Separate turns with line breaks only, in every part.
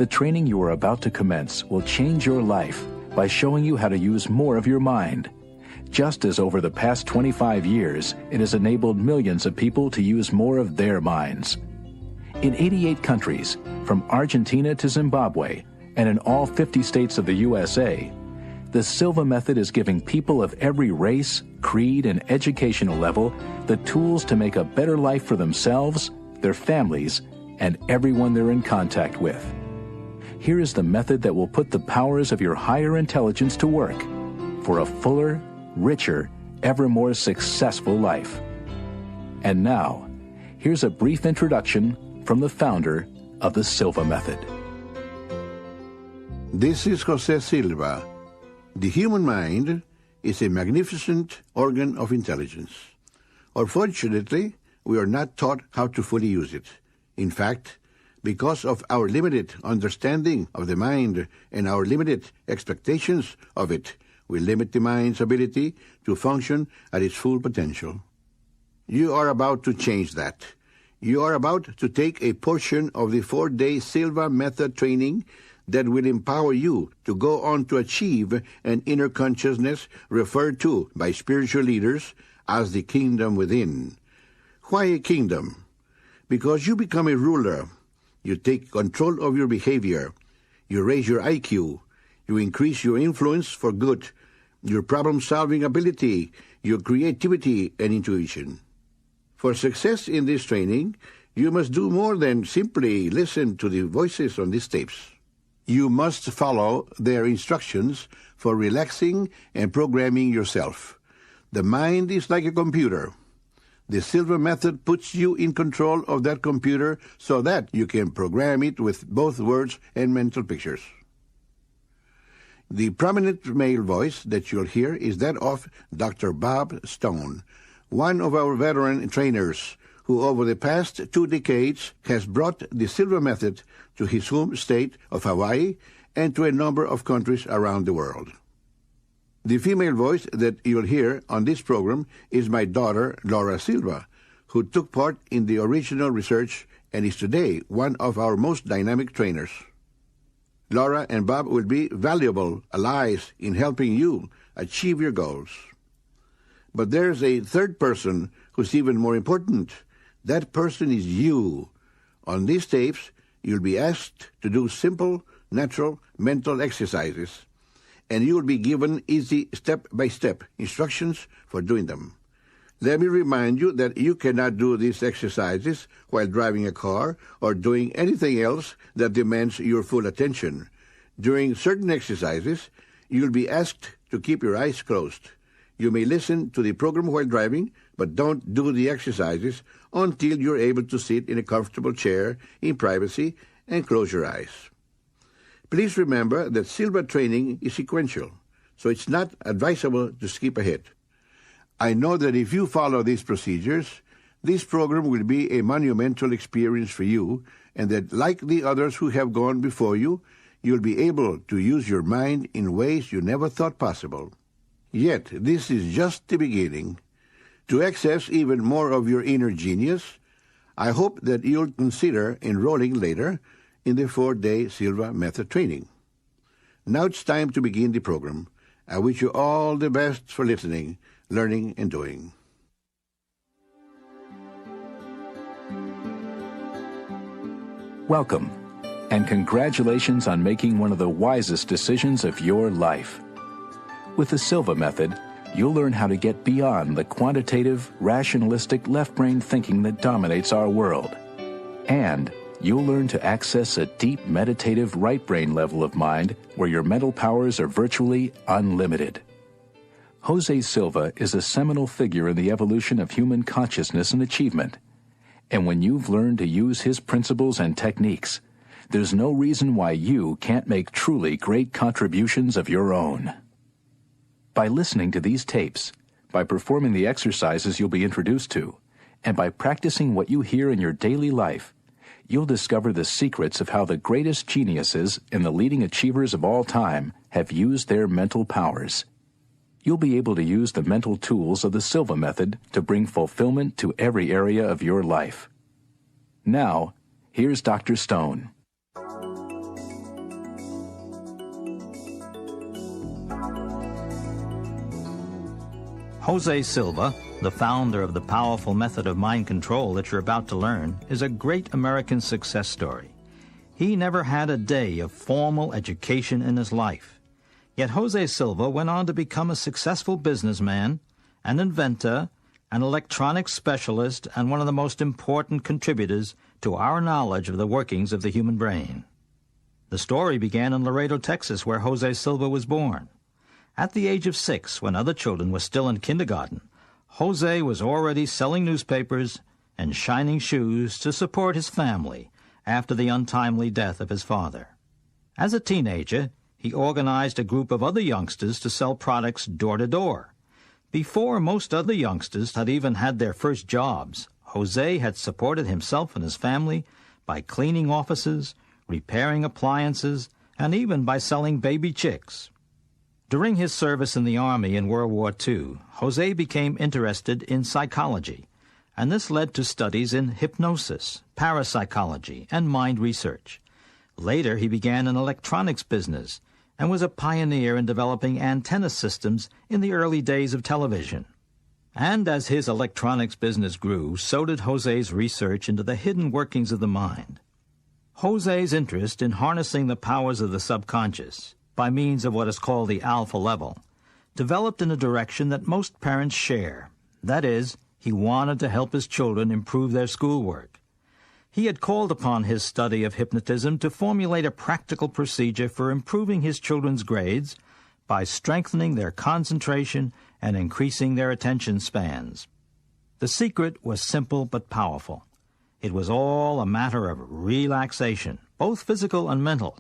The training you are about to commence will change your life by showing you how to use more of your mind. Just as over the past 25 years, it has enabled millions of people to use more of their minds. In 88 countries, from Argentina to Zimbabwe, and in all 50 states of the USA, the Silva Method is giving people of every race, creed, and educational level the tools to make a better life for themselves, their families, and everyone they're in contact with. Here is the method that will put the powers of your higher intelligence to work for a fuller, richer, ever more successful life. And now, here's a brief introduction from the founder of the Silva Method.
This is Jose Silva. The human mind is a magnificent organ of intelligence. Unfortunately, we are not taught how to fully use it. In fact, because of our limited understanding of the mind and our limited expectations of it, we limit the mind's ability to function at its full potential. You are about to change that. You are about to take a portion of the 4-day Silva Method training that will empower you to go on to achieve an inner consciousness referred to by spiritual leaders as the kingdom within. Why a kingdom? Because you become a ruler. You take control of your behavior. You raise your IQ. You increase your influence for good, your problem-solving ability, your creativity and intuition. For success in this training, you must do more than simply listen to the voices on these tapes. You must follow their instructions for relaxing and programming yourself. The mind is like a computer. The Silva Method puts you in control of that computer so that you can program it with both words and mental pictures. The prominent male voice that you'll hear is that of Dr. Bob Stone, one of our veteran trainers who over the past 2 decades has brought the Silva Method to his home state of Hawaii and to a number of countries around the world. The female voice that you'll hear on this program is my daughter, Laura Silva, who took part in the original research and is today one of our most dynamic trainers. Laura and Bob will be valuable allies in helping you achieve your goals. But there's a third person who's even more important. That person is you. On these tapes, you'll be asked to do simple, natural mental exercises, and you'll be given easy step-by-step instructions for doing them. Let me remind you that you cannot do these exercises while driving a car or doing anything else that demands your full attention. During certain exercises, you'll be asked to keep your eyes closed. You may listen to the program while driving, but don't do the exercises until you're able to sit in a comfortable chair in privacy and close your eyes. Please remember that Silva training is sequential, so it's not advisable to skip ahead. I know that if you follow these procedures, this program will be a monumental experience for you, and that like the others who have gone before you, you'll be able to use your mind in ways you never thought possible. Yet, this is just the beginning. To access even more of your inner genius, I hope that you'll consider enrolling later in the 4-day Silva Method training. Now it's time to begin the program. I wish you all the best for listening, learning, and doing.
Welcome, and congratulations on making one of the wisest decisions of your life. With the Silva Method, you'll learn how to get beyond the quantitative, rationalistic left-brain thinking that dominates our world. And you'll learn to access a deep meditative right-brain level of mind where your mental powers are virtually unlimited. Jose Silva is a seminal figure in the evolution of human consciousness and achievement. And when you've learned to use his principles and techniques, there's no reason why you can't make truly great contributions of your own. By listening to these tapes, by performing the exercises you'll be introduced to, and by practicing what you hear in your daily life, you'll discover the secrets of how the greatest geniuses and the leading achievers of all time have used their mental powers. You'll be able to use the mental tools of the Silva Method to bring fulfillment to every area of your life. Now, here's Dr. Stone.
Jose Silva, the founder of the powerful method of mind control that you're about to learn, is a great American success story. He never had a day of formal education in his life. Yet Jose Silva went on to become a successful businessman, an inventor, an electronics specialist, and one of the most important contributors to our knowledge of the workings of the human brain. The story began in Laredo, Texas, where Jose Silva was born. At the age of 6, when other children were still in kindergarten, Jose was already selling newspapers and shining shoes to support his family after the untimely death of his father. As a teenager, he organized a group of other youngsters to sell products door to door. Before most other youngsters had even had their first jobs, Jose had supported himself and his family by cleaning offices, repairing appliances, and even by selling baby chicks. During his service in the Army in World War II, Jose became interested in psychology, and this led to studies in hypnosis, parapsychology, and mind research. Later, he began an electronics business and was a pioneer in developing antenna systems in the early days of television. And as his electronics business grew, so did Jose's research into the hidden workings of the mind. Jose's interest in harnessing the powers of the subconscious by means of what is called the alpha level developed in a direction that most parents share. That is, he wanted to help his children improve their schoolwork. He had called upon his study of hypnotism to formulate a practical procedure for improving his children's grades by strengthening their concentration and increasing their attention spans. The secret was simple but powerful. It was all a matter of relaxation, both physical and mental.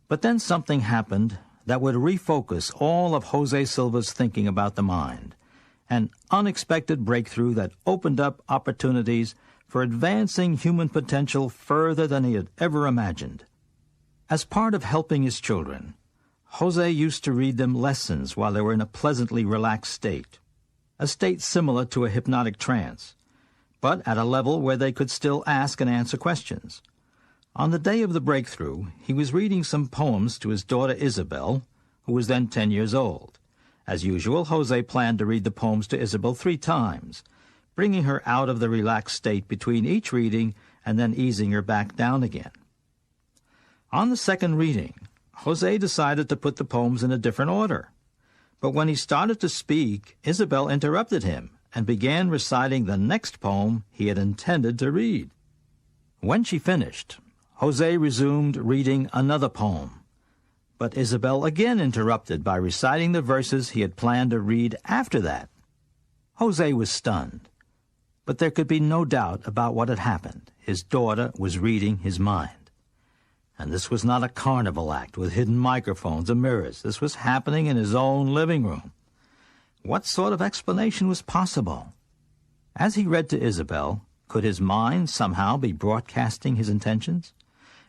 But then something happened that would refocus all of Jose Silva's thinking about the mind, an unexpected breakthrough that opened up opportunities for advancing human potential further than he had ever imagined. As part of helping his children, Jose used to read them lessons while they were in a pleasantly relaxed state, a state similar to a hypnotic trance, but at a level where they could still ask and answer questions. On the day of the breakthrough, he was reading some poems to his daughter Isabel, who was then 10 years old. As usual, Jose planned to read the poems to Isabel 3 times, bringing her out of the relaxed state between each reading and then easing her back down again. On the second reading, Jose decided to put the poems in a different order. But when he started to speak, Isabel interrupted him and began reciting the next poem he had intended to read. When she finished, Jose resumed reading another poem, but Isabel again interrupted by reciting the verses he had planned to read after that. Jose was stunned, but there could be no doubt about what had happened. His daughter was reading his mind. And this was not a carnival act with hidden microphones or mirrors. This was happening in his own living room. What sort of explanation was possible? As he read to Isabel, could his mind somehow be broadcasting his intentions?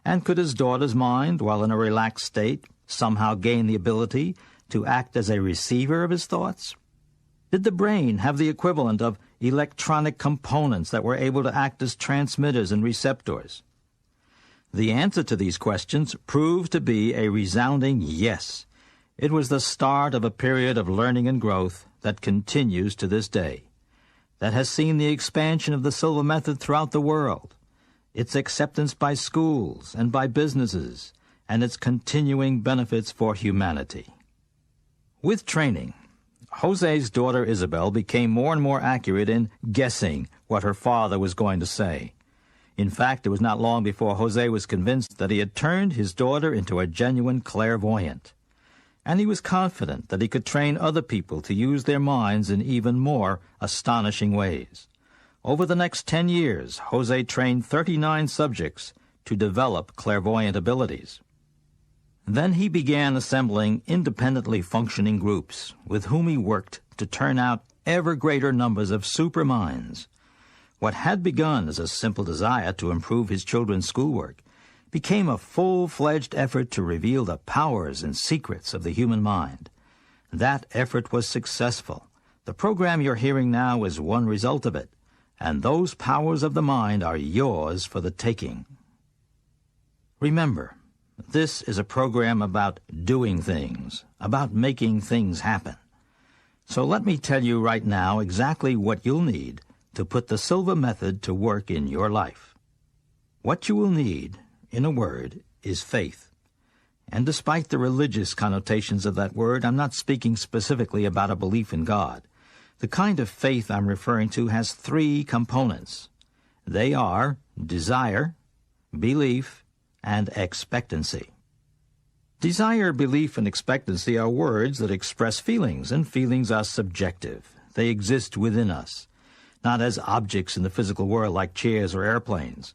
And could his daughter's mind, while in a relaxed state, somehow gain the ability to act as a receiver of his thoughts? Did the brain have the equivalent of electronic components that were able to act as transmitters and receptors? The answer to these questions proved to be a resounding yes. It was the start of a period of learning and growth that continues to this day, that has seen the expansion of the Silva Method throughout the world, its acceptance by schools and by businesses, and its continuing benefits for humanity. With training, Jose's daughter Isabel became more and more accurate in guessing what her father was going to say. In fact, it was not long before Jose was convinced that he had turned his daughter into a genuine clairvoyant, and he was confident that he could train other people to use their minds in even more astonishing ways. Over the next 10 years, Jose trained 39 subjects to develop clairvoyant abilities. Then he began assembling independently functioning groups with whom he worked to turn out ever greater numbers of superminds. What had begun as a simple desire to improve his children's schoolwork became a full-fledged effort to reveal the powers and secrets of the human mind. That effort was successful. The program you're hearing now is one result of it, and those powers of the mind are yours for the taking. Remember, this is a program about doing things, about making things happen. So let me tell you right now exactly what you'll need to put the Silva Method to work in your life. What you will need, in a word, is faith. And despite the religious connotations of that word, I'm not speaking specifically about a belief in God. The kind of faith I'm referring to has three components. They are desire, belief, and expectancy. Desire, belief, and expectancy are words that express feelings, and feelings are subjective. They exist within us, not as objects in the physical world like chairs or airplanes.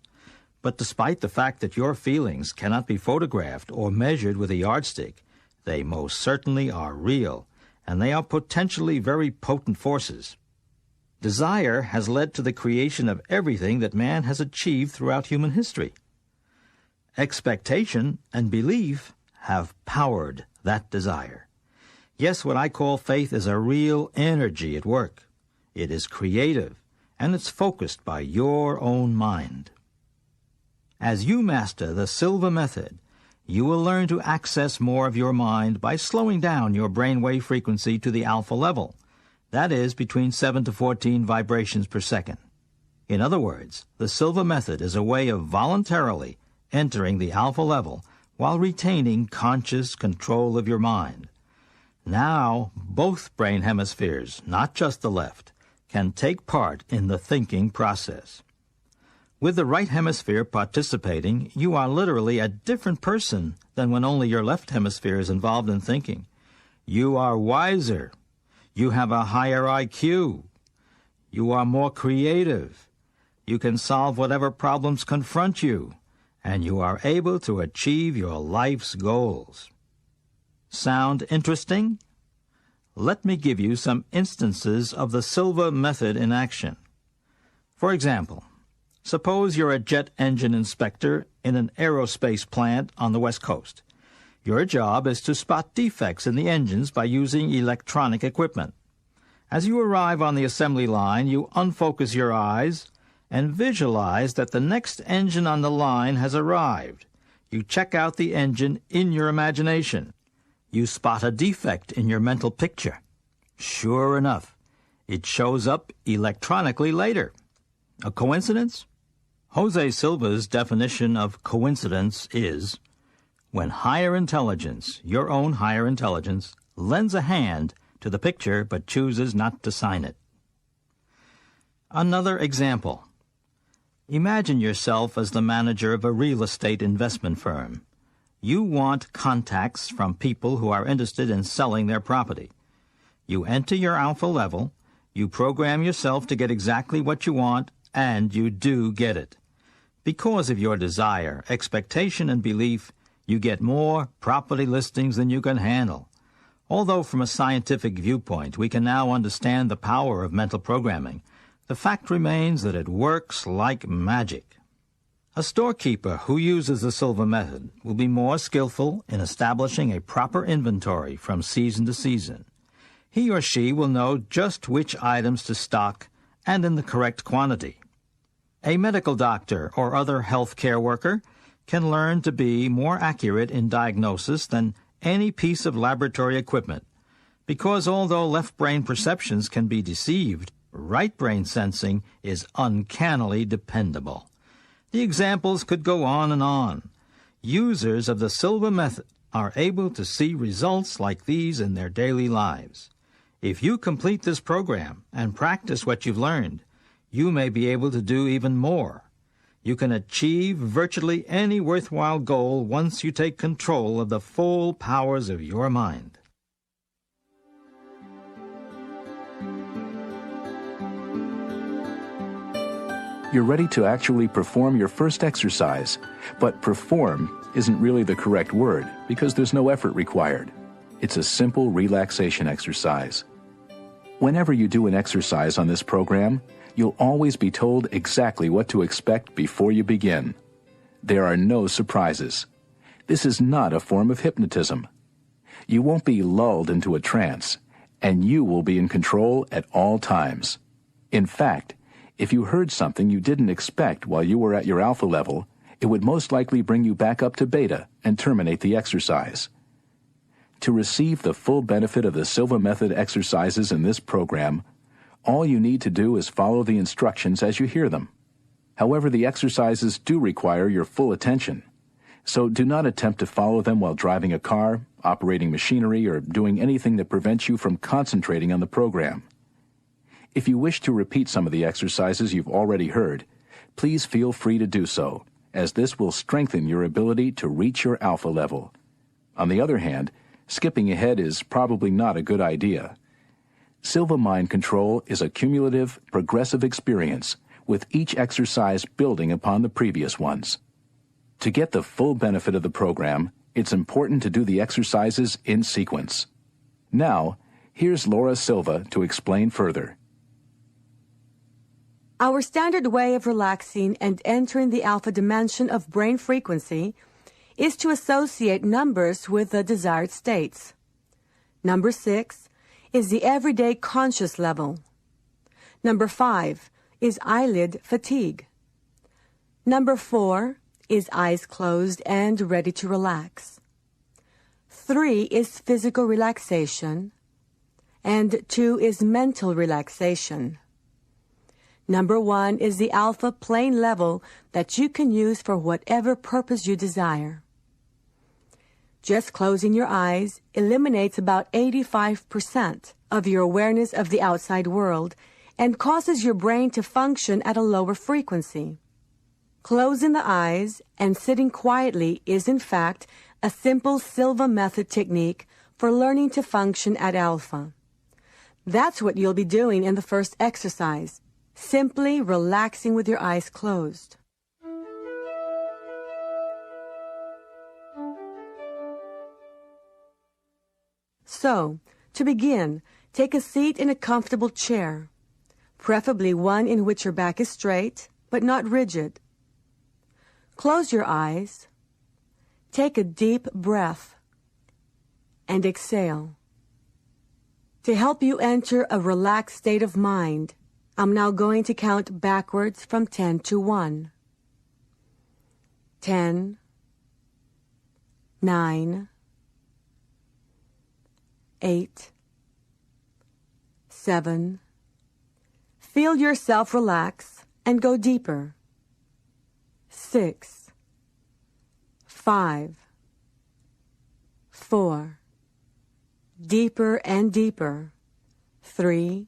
But despite the fact that your feelings cannot be photographed or measured with a yardstick, they most certainly are real, and they are potentially very potent forces. Desire has led to the creation of everything that man has achieved throughout human history. Expectation and belief have powered that desire. Yes, what I call faith is a real energy at work. It is creative, and it's focused by your own mind. As you master the Silva Method, you will learn to access more of your mind by slowing down your brainwave frequency to the alpha level. That is between 7 to 14 vibrations per second. In other words, the Silva Method is a way of voluntarily entering the alpha level while retaining conscious control of your mind. Now, both brain hemispheres, not just the left, can take part in the thinking process. With the right hemisphere participating, you are literally a different person than when only your left hemisphere is involved in thinking. You are wiser. You have a higher IQ. You are more creative. You can solve whatever problems confront you, and you are able to achieve your life's goals. Sound interesting? Let me give you some instances of the Silva Method in action. For example, suppose you're a jet engine inspector in an aerospace plant on the West Coast. Your job is to spot defects in the engines by using electronic equipment. As you arrive on the assembly line, you unfocus your eyes and visualize that the next engine on the line has arrived. You check out the engine in your imagination. You spot a defect in your mental picture. Sure enough, it shows up electronically later. A coincidence? Jose Silva's definition of coincidence is when higher intelligence, your own higher intelligence, lends a hand to the picture but chooses not to sign it. Another example. Imagine yourself as the manager of a real estate investment firm. You want contacts from people who are interested in selling their property. You enter your alpha level, you program yourself to get exactly what you want, and you do get it. Because of your desire, expectation, and belief, you get more property listings than you can handle. Although from a scientific viewpoint we can now understand the power of mental programming, the fact remains that it works like magic. A storekeeper who uses the Silva Method will be more skillful in establishing a proper inventory from season to season. He or she will know just which items to stock and in the correct quantity. A medical doctor or other health care worker can learn to be more accurate in diagnosis than any piece of laboratory equipment, because although left brain perceptions can be deceived, right brain sensing is uncannily dependable. The examples could go on and on. Users of the Silva Method are able to see results like these in their daily lives. If you complete this program and practice what you've learned, you may be able to do even more. You can achieve virtually any worthwhile goal once you take control of the full powers of your mind.
You're ready to actually perform your first exercise, but perform isn't really the correct word because there's no effort required. It's a simple relaxation exercise. Whenever you do an exercise on this program, you'll always be told exactly what to expect before you begin. There are no surprises. This is not a form of hypnotism. You won't be lulled into a trance, and you will be in control at all times. In fact, if you heard something you didn't expect while you were at your alpha level, it would most likely bring you back up to beta and terminate the exercise. To receive the full benefit of the Silva Method exercises in this program, all you need to do is follow the instructions as you hear them. However, the exercises do require your full attention, so do not attempt to follow them while driving a car, operating machinery, or doing anything that prevents you from concentrating on the program. If you wish to repeat some of the exercises you've already heard, please feel free to do so, as this will strengthen your ability to reach your alpha level. On the other hand, skipping ahead is probably not a good idea. Silva Mind Control is a cumulative, progressive experience, with each exercise building upon the previous ones. To get the full benefit of the program, it's important to do the exercises in sequence. Now, here's Laura Silva to explain further.
Our standard way of relaxing and entering the alpha dimension of brain frequency is to associate numbers with the desired states. Number 6 is the everyday conscious level. Number 5 is eyelid fatigue. Number 4 is eyes closed and ready to relax. 3 is physical relaxation, and 2 is mental relaxation. Number 1 is the alpha plane level that you can use for whatever purpose you desire. Just closing your eyes eliminates about 85% of your awareness of the outside world and causes your brain to function at a lower frequency. Closing the eyes and sitting quietly is in fact a simple Silva Method technique for learning to function at alpha. That's what you'll be doing in the first exercise, simply relaxing with your eyes closed. So, to begin, take a seat in a comfortable chair, preferably one in which your back is straight, but not rigid. Close your eyes, take a deep breath, and exhale. To help you enter a relaxed state of mind, I'm now going to count backwards from 10 to 1. 10, 9, 8, 7. Feel yourself relax and go deeper. 6, 5, 4. Deeper and deeper. 3,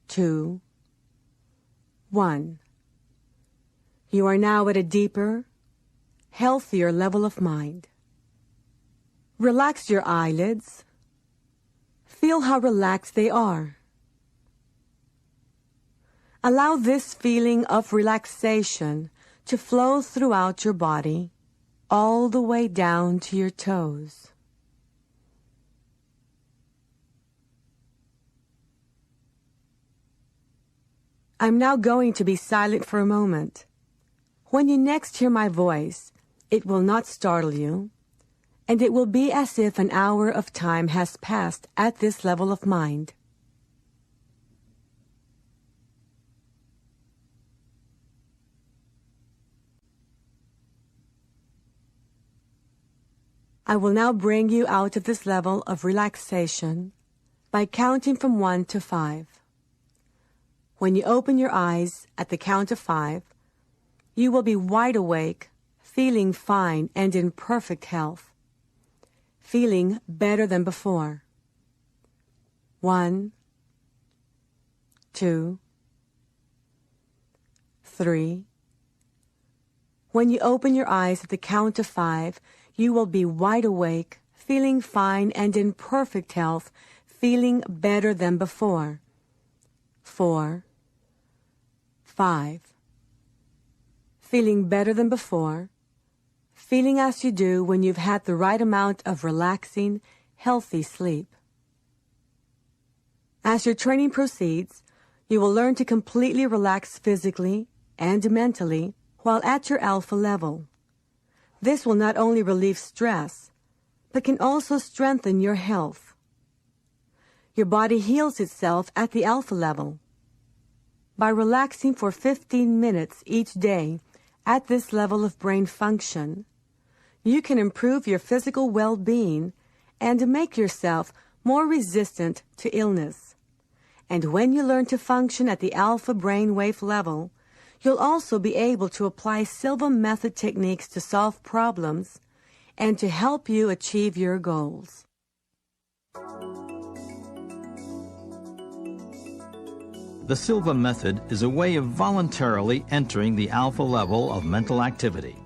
2, 1. You are now at a deeper, healthier level of mind. Relax your eyelids. Feel how relaxed they are. Allow this feeling of relaxation to flow throughout your body, all the way down to your toes. I'm now going to be silent for a moment. When you next hear my voice, it will not startle you, and it will be as if an hour of time has passed at this level of mind. I will now bring you out of this level of relaxation by counting from 1 to 5. When you open your eyes at the count of 5, you will be wide awake, feeling fine and in perfect health, feeling better than before. 1, 2, 3. When you open your eyes at the count of 5, you will be wide awake, feeling fine and in perfect health, feeling better than before. 4, 5. Feeling better than before, feeling as you do when you've had the right amount of relaxing, healthy sleep. As your training proceeds, you will learn to completely relax physically and mentally while at your alpha level. This will not only relieve stress, but can also strengthen your health. Your body heals itself at the alpha level. By relaxing for 15 minutes each day at this level of brain function, you can improve your physical well-being and make yourself more resistant to illness. And when you learn to function at the alpha brainwave level, you'll also be able to apply Silva Method techniques to solve problems and to help you achieve your goals.
The Silva Method is a way of voluntarily entering the alpha level of mental activity.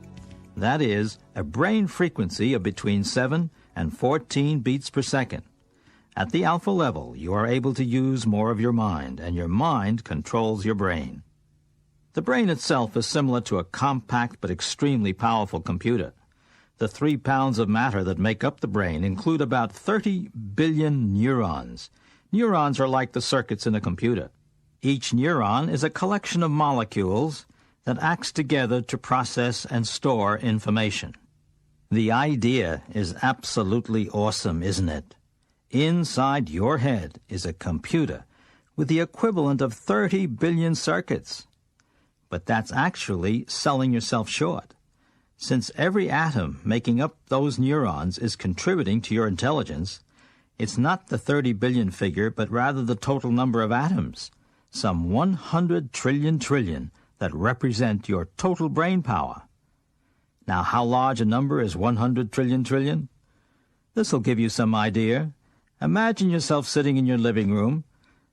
That is, a brain frequency of between 7 and 14 beats per second. At the alpha level, you are able to use more of your mind, and your mind controls your brain. The brain itself is similar to a compact but extremely powerful computer. The 3 pounds of matter that make up the brain include about 30 billion neurons. Neurons are like the circuits in a computer. Each neuron is a collection of molecules that acts together to process and store information. The idea is absolutely awesome, isn't it? Inside your head is a computer with the equivalent of 30 billion circuits. But that's actually selling yourself short. Since every atom making up those neurons is contributing to your intelligence, it's not the 30 billion figure, but rather the total number of atoms, some 100 trillion, that represent your total brain power. Now, how large a number is 100 trillion? This will give you some idea. Imagine yourself sitting in your living room,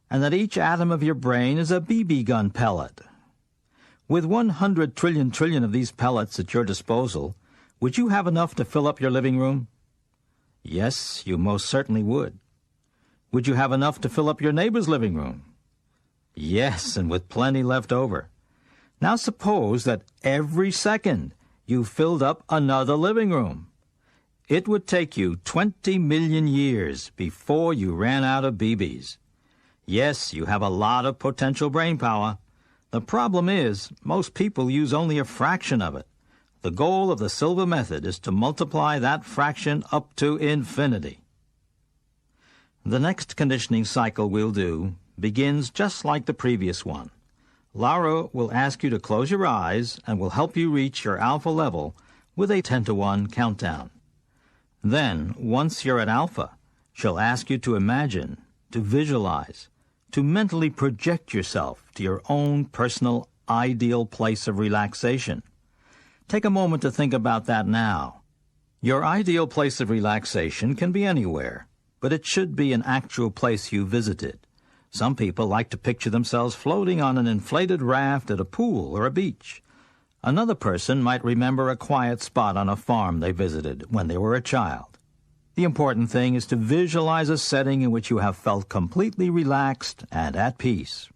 and that each atom of your brain is a BB gun pellet. With 100 trillion of these pellets at your disposal, would you have enough to fill up your living room? Yes, you most certainly would. Would you have enough to fill up your neighbor's living room? Yes, and with plenty left over. Now suppose that every second you filled up another living room. It would take you 20 million years before you ran out of BBs. Yes, you have a lot of potential brain power. The problem is, most people use only a fraction of it. The goal of the Silva Method is to multiply that fraction up to infinity. The next conditioning cycle we'll do begins just like the previous one. Laura will ask you to close your eyes and will help you reach your alpha level with a 10 to 1 countdown. Then, once you're at alpha, she'll ask you to imagine, to visualize, to mentally project yourself to your own personal ideal place of relaxation. Take a moment to think about that now. Your ideal place of relaxation can be anywhere, but it should be an actual place you visited. Some people like to picture themselves floating on an inflated raft at a pool or a beach. Another person might remember a quiet spot on a farm they visited when they were a child. The important thing is to visualize a setting in which you have felt completely relaxed and at peace.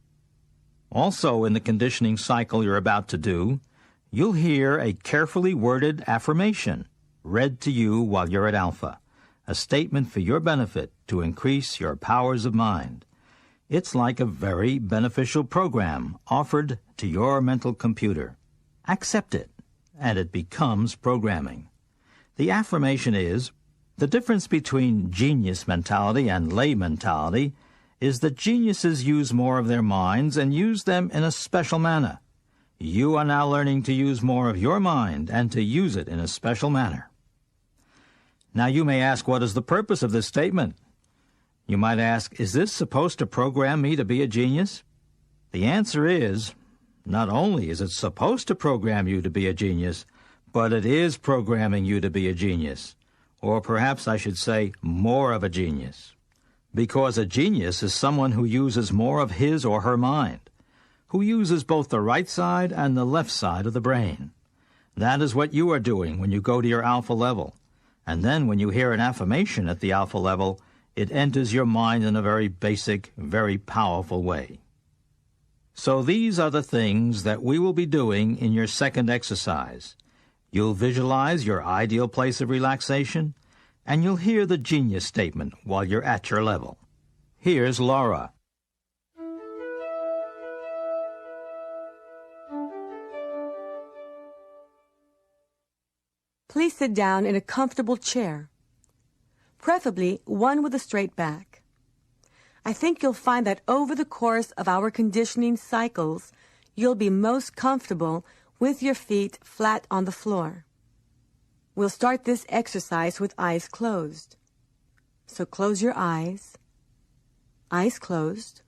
Also, in the conditioning cycle you're about to do, you'll hear a carefully worded affirmation read to you while you're at alpha, a statement for your benefit to increase your powers of mind. It's like a very beneficial program offered to your mental computer. Accept it, and it becomes programming. The affirmation is, the difference between genius mentality and lay mentality is that geniuses use more of their minds and use them in a special manner. You are now learning to use more of your mind and to use it in a special manner. Now you may ask, what is the purpose of this statement? You might ask, is this supposed to program me to be a genius? The answer is, not only is it supposed to program you to be a genius, but it is programming you to be a genius. Or perhaps I should say, more of a genius. Because a genius is someone who uses more of his or her mind, who uses both the right side and the left side of the brain. That is what you are doing when you go to your alpha level. And then when you hear an affirmation at the alpha level, it enters your mind in a very basic, very powerful way. So these are the things that we will be doing in your second exercise. You'll visualize your ideal place of relaxation, and you'll hear the genius statement while you're at your level. Here's Laura.
Please sit down in a comfortable chair, preferably one with a straight back. I think you'll find that over the course of our conditioning cycles, you'll be most comfortable with your feet flat on the floor. We'll start this exercise with eyes closed. So close your eyes closed.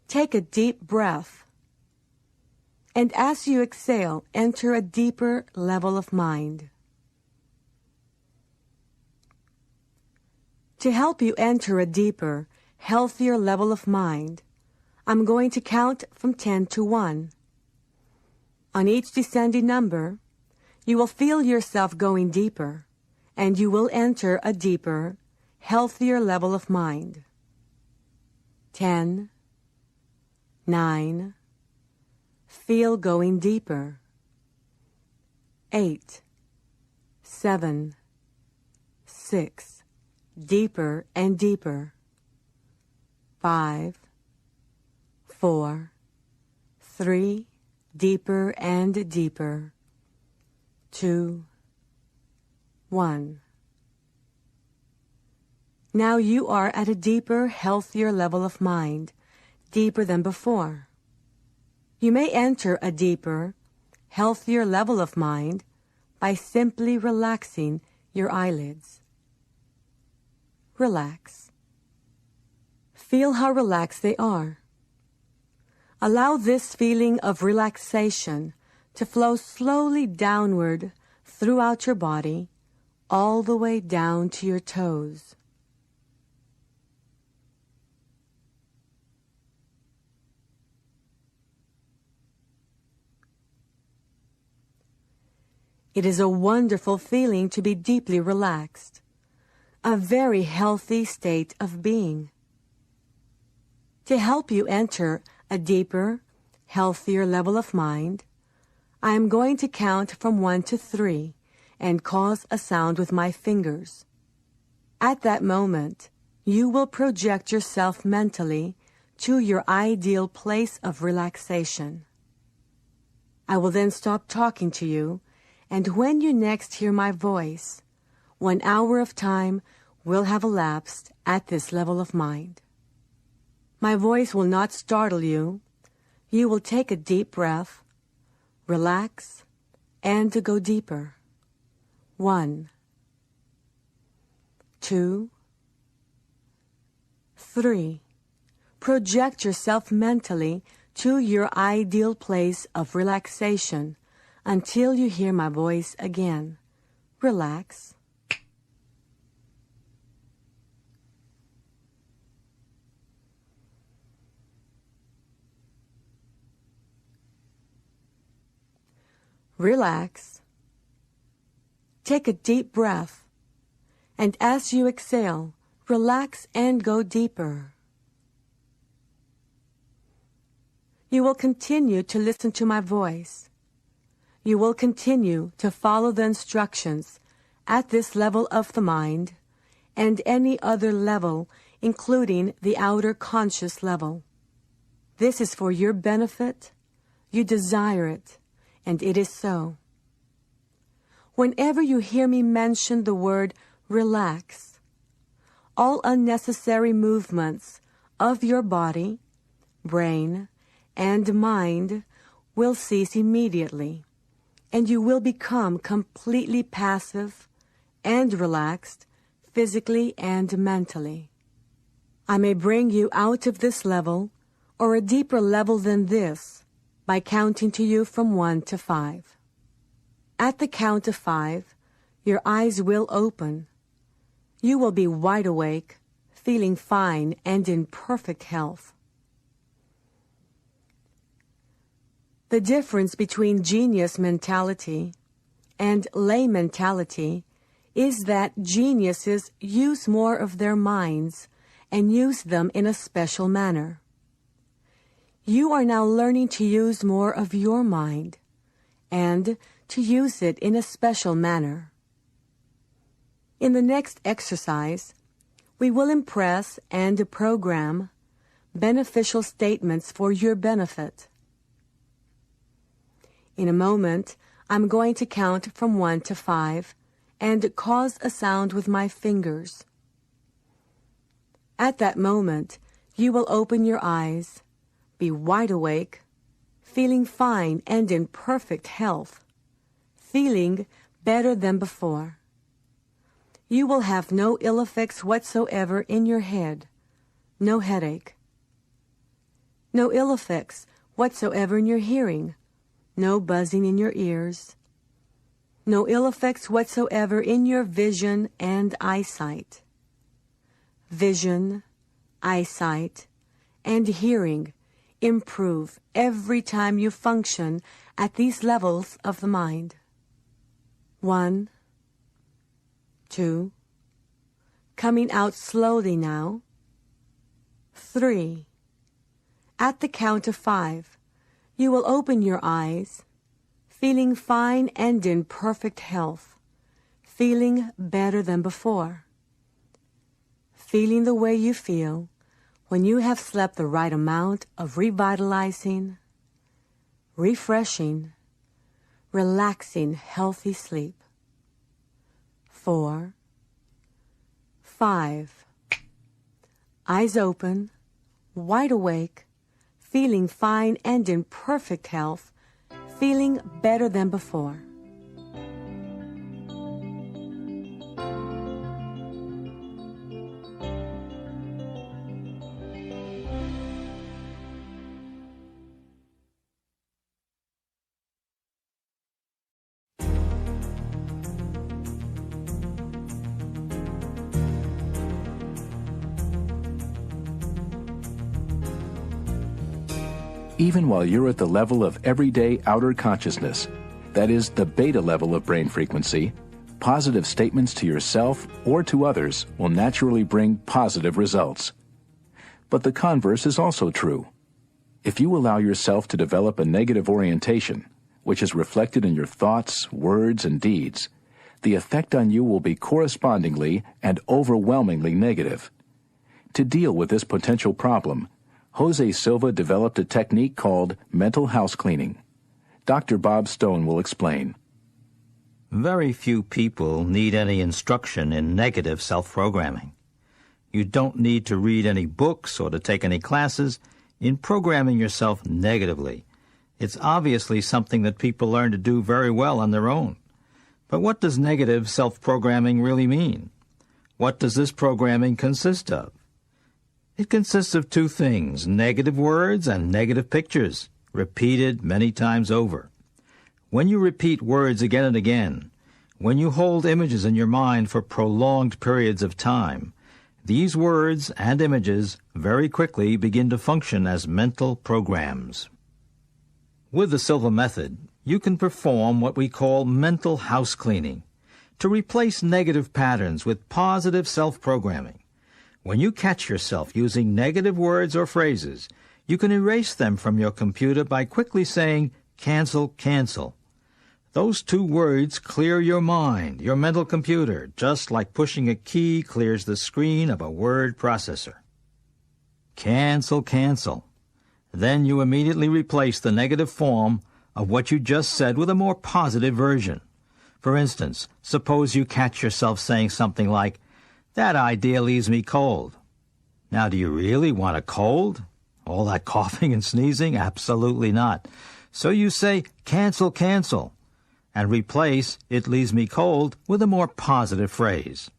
Take a deep breath. And as you exhale, enter a deeper level of mind. To help you enter a deeper, healthier level of mind, I'm going to count from 10 to 1. On each descending number, you will feel yourself going deeper, and you will enter a deeper, healthier level of mind. 10, 9, feel going deeper. 8, 7, 6, deeper and deeper. 5, 4, 3, deeper and deeper. 2, 1. Now you are at a deeper, healthier level of mind, deeper than before. You may enter a deeper, healthier level of mind by simply relaxing your eyelids. Relax. Feel how relaxed they are. Allow this feeling of relaxation to flow slowly downward throughout your body, all the way down to your toes. It is a wonderful feeling to be deeply relaxed, a very healthy state of being. To help you enter a deeper, healthier level of mind, I am going to count from 1 to 3 and cause a sound with my fingers. At that moment, you will project yourself mentally to your ideal place of relaxation. I will then stop talking to you, and when you next hear my voice, 1 hour of time will have elapsed at this level of mind. My voice will not startle you. You will take a deep breath, relax, and to go deeper. 1, 2, 3. Project yourself mentally to your ideal place of relaxation until you hear my voice again. Relax. Relax. Take a deep breath, and as you exhale, relax and go deeper. You will continue to listen to my voice. You will continue to follow the instructions at this level of the mind and any other level, including the outer conscious level. This is for your benefit. You desire it, and it is so. Whenever you hear me mention the word relax, all unnecessary movements of your body, brain, and mind will cease immediately, and you will become completely passive and relaxed physically and mentally. I may bring you out of this level or a deeper level than this by counting to you from 1 to 5. At the count of 5, your eyes will open. You will be wide awake, feeling fine and in perfect health. The difference between genius mentality and lay mentality is that geniuses use more of their minds and use them in a special manner. You are now learning to use more of your mind and to use it in a special manner. In the next exercise, we will impress and program beneficial statements for your benefit. In a moment, I'm going to count from 1 to 5 and cause a sound with my fingers. At that moment, you will open your eyes, be wide awake, feeling fine and in perfect health, feeling better than before. you will have no ill effects whatsoever in your head, no headache. No ill effects whatsoever in your hearing, no buzzing in your ears. No ill effects whatsoever in your vision and eyesight. Vision, eyesight, and hearing improve every time you function at these levels of the mind. 1, 2, coming out slowly now. 3. At the count of 5, you will open your eyes, feeling fine and in perfect health, feeling better than before. Feeling the way you feel when you have slept the right amount of revitalizing, refreshing, relaxing, healthy sleep. 4, 5. Eyes open, wide awake, feeling fine and in perfect health, feeling better than before.
Even while you're at the level of everyday outer consciousness, that is, the beta level of brain frequency, positive statements to yourself or to others will naturally bring positive results. But the converse is also true. If you allow yourself to develop a negative orientation, which is reflected in your thoughts, words, and deeds, the effect on you will be correspondingly and overwhelmingly negative. To deal with this potential problem, Jose Silva developed a technique called mental house cleaning. Dr. Bob Stone will explain.
Very few people need any instruction in negative self-programming. You don't need to read any books or to take any classes in programming yourself negatively. It's obviously something that people learn to do very well on their own. But what does negative self-programming really mean? What does this programming consist of? It consists of two things, negative words and negative pictures, repeated many times over. When you repeat words again and again, when you hold images in your mind for prolonged periods of time, these words and images very quickly begin to function as mental programs. With the Silva Method, you can perform what we call mental house cleaning, to replace negative patterns with positive self-programming. When you catch yourself using negative words or phrases, you can erase them from your computer by quickly saying, cancel, cancel. Those two words clear your mind, your mental computer, just like pushing a key clears the screen of a word processor. Cancel, cancel. Then you immediately replace the negative form of what you just said with a more positive version. For instance, suppose you catch yourself saying something like, that idea leaves me cold. Now, do you really want a cold? All that coughing and sneezing? Absolutely not. So you say, cancel, cancel, and replace it leaves me cold with a more positive phrase.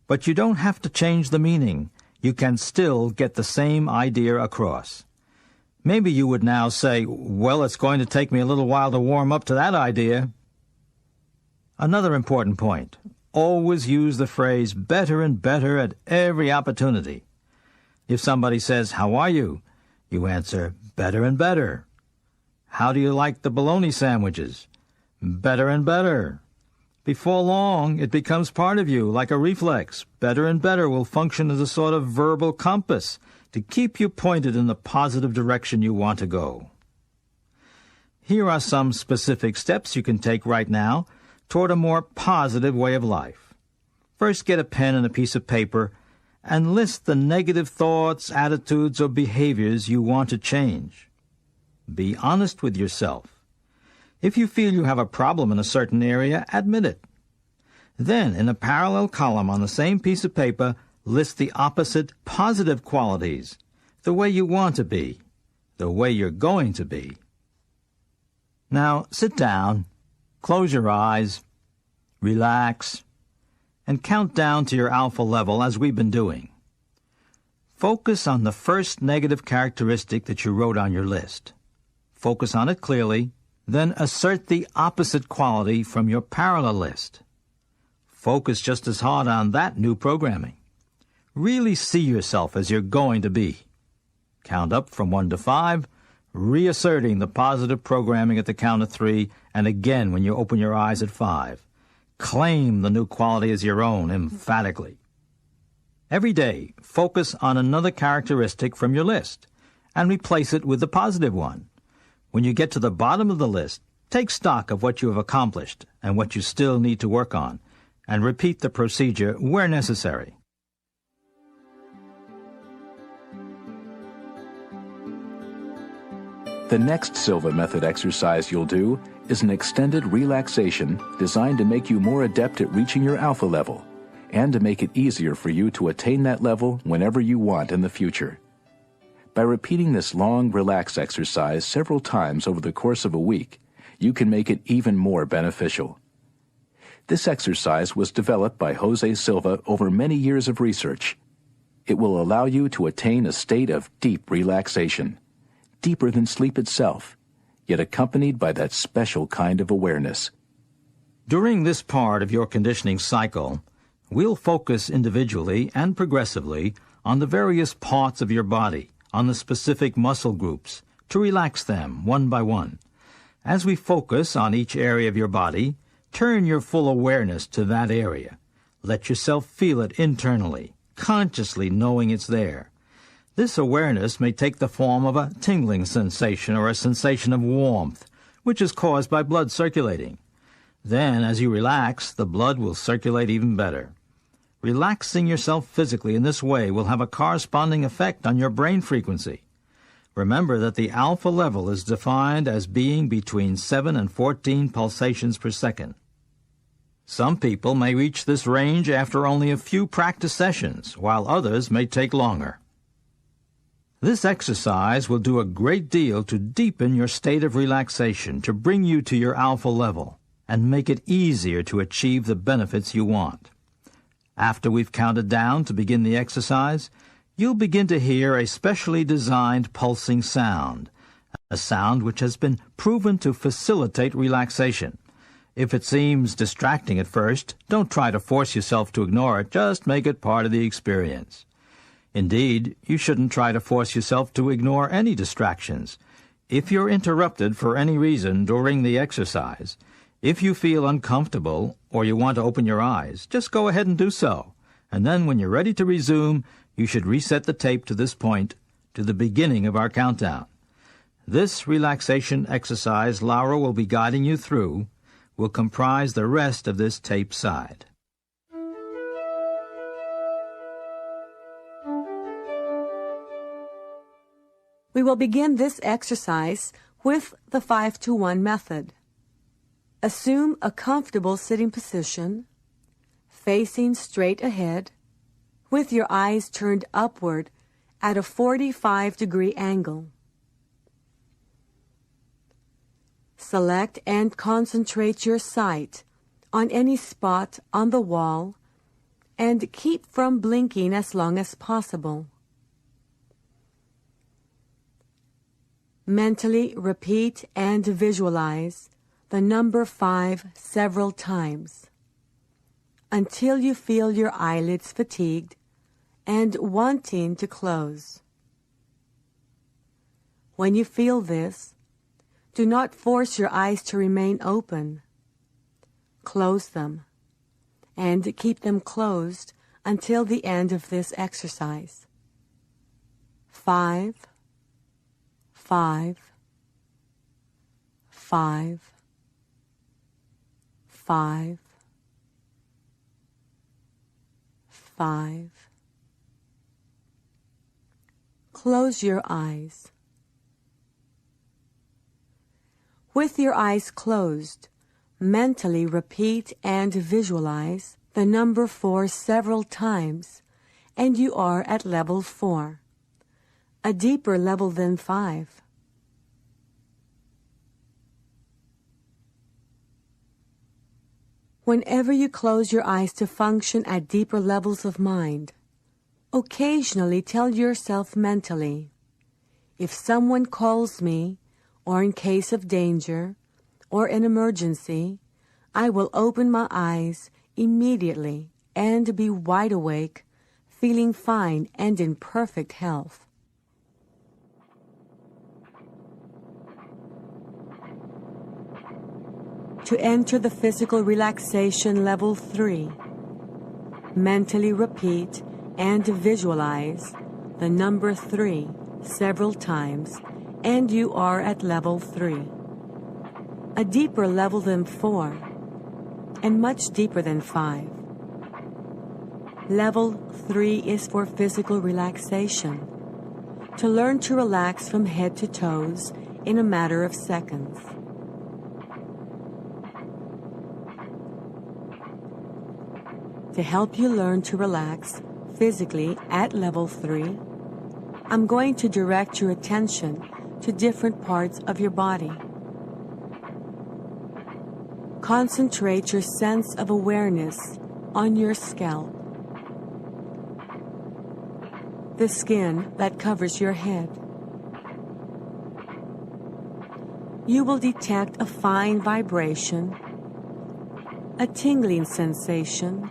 But you don't have to change the meaning. You can still get the same idea across. Maybe you would now say, well, it's going to take me a little while to warm up to that idea. Another important point. Always use the phrase better and better at every opportunity. If somebody says, how are you? You answer, better and better. How do you like the bologna sandwiches? Better and better. Before long, it becomes part of you, like a reflex. Better and better will function as a sort of verbal compass to keep you pointed in the positive direction you want to go. Here are some specific steps you can take right now toward a more positive way of life. First, get a pen and a piece of paper and list the negative thoughts, attitudes, or behaviors you want to change. Be honest with yourself. If you feel you have a problem in a certain area, admit it. Then, in a parallel column on the same piece of paper, list the opposite positive qualities, the way you want to be, the way you're going to be. Now, sit down. Close your eyes, relax, and count down to your alpha level as we've been doing. Focus on the first negative characteristic that you wrote on your list. Focus on it clearly, then assert the opposite quality from your parallel list. Focus just as hard on that new programming. Really see yourself as you're going to be. Count up from 1 to 5, reasserting the positive programming at the count of 3, and again when you open your eyes at 5. Claim the new quality as your own emphatically. Every day, focus on another characteristic from your list and replace it with the positive one. When you get to the bottom of the list, take stock of what you have accomplished and what you still need to work on, and repeat the procedure where necessary.
The next Silva Method exercise you'll do is an extended relaxation designed to make you more adept at reaching your alpha level and to make it easier for you to attain that level whenever you want in the future. By repeating this long relax exercise several times over the course of a week, you can make it even more beneficial. This exercise was developed by Jose Silva over many years of research. It will allow you to attain a state of deep relaxation, deeper than sleep itself, yet accompanied by that special kind of awareness.
During this part of your conditioning cycle, we'll focus individually and progressively on the various parts of your body, on the specific muscle groups, to relax them one by one. As we focus on each area of your body, turn your full awareness to that area. Let yourself feel it internally, consciously knowing it's there. This awareness may take the form of a tingling sensation or a sensation of warmth, which is caused by blood circulating. Then, as you relax, the blood will circulate even better. Relaxing yourself physically in this way will have a corresponding effect on your brain frequency. Remember that the alpha level is defined as being between 7 and 14 pulsations per second. Some people may reach this range after only a few practice sessions, while others may take longer. This exercise will do a great deal to deepen your state of relaxation, to bring you to your alpha level, and make it easier to achieve the benefits you want. After we've counted down to begin the exercise, you'll begin to hear a specially designed pulsing sound, a sound which has been proven to facilitate relaxation. If it seems distracting at first, don't try to force yourself to ignore it, just make it part of the experience. Indeed, you shouldn't try to force yourself to ignore any distractions. If you're interrupted for any reason during the exercise, if you feel uncomfortable or you want to open your eyes, just go ahead and do so. And then when you're ready to resume, you should reset the tape to this point, to the beginning of our countdown. This relaxation exercise Laura will be guiding you through will comprise the rest of this tape side.
We will begin this exercise with the 5-to-1 method. Assume a comfortable sitting position, facing straight ahead, with your eyes turned upward at a 45-degree angle. Select and concentrate your sight on any spot on the wall and keep from blinking as long as possible. Mentally repeat and visualize the number 5 several times until you feel your eyelids fatigued and wanting to close. When you feel this, do not force your eyes to remain open. Close them and keep them closed until the end of this exercise. 5, 5, 5, 5, 5. Close your eyes. With your eyes closed, mentally repeat and visualize the number 4 several times, and you are at level 4, a deeper level than 5. Whenever you close your eyes to function at deeper levels of mind, occasionally tell yourself mentally, if someone calls me, or in case of danger, or an emergency, I will open my eyes immediately and be wide awake, feeling fine and in perfect health. To enter the physical relaxation level 3, mentally repeat and visualize the number 3 several times, and you are at level 3. A deeper level than 4, and much deeper than 5. Level 3 is for physical relaxation, to learn to relax from head to toes in a matter of seconds. To help you learn to relax physically at level 3, I'm going to direct your attention to different parts of your body. Concentrate your sense of awareness on your scalp, the skin that covers your head. You will detect a fine vibration, a tingling sensation,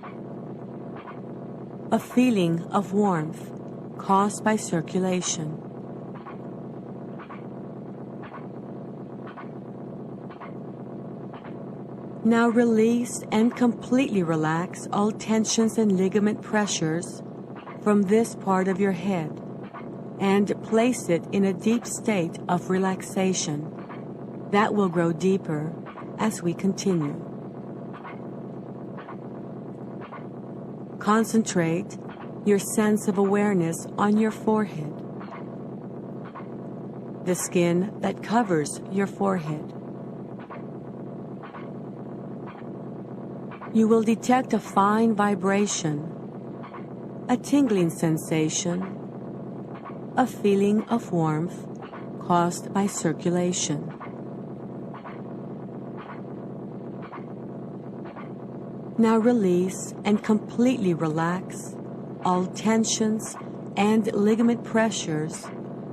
a feeling of warmth caused by circulation. Now release and completely relax all tensions and ligament pressures from this part of your head and place it in a deep state of relaxation that will grow deeper as we continue. Concentrate your sense of awareness on your forehead, the skin that covers your forehead. You will detect a fine vibration, a tingling sensation, a feeling of warmth caused by circulation. Now release and completely relax all tensions and ligament pressures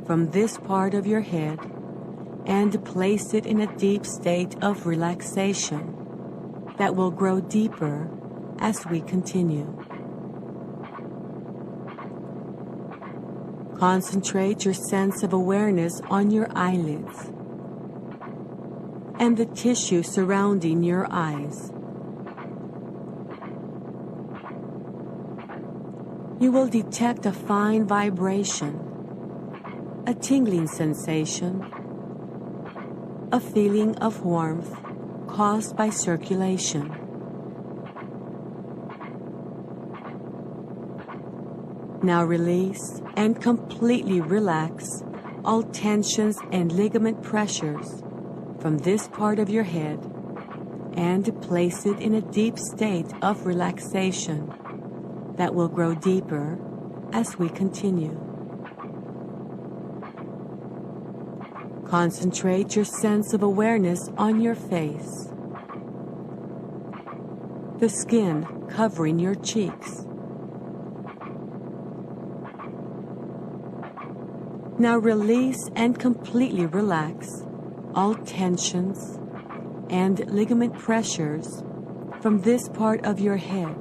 from this part of your head and place it in a deep state of relaxation that will grow deeper as we continue. Concentrate your sense of awareness on your eyelids and the tissue surrounding your eyes. You will detect a fine vibration, a tingling sensation, a feeling of warmth caused by circulation. Now release and completely relax all tensions and ligament pressures from this part of your head and place it in a deep state of relaxation that will grow deeper as we continue. Concentrate your sense of awareness on your face, the skin covering your cheeks. Now release and completely relax all tensions and ligament pressures from this part of your head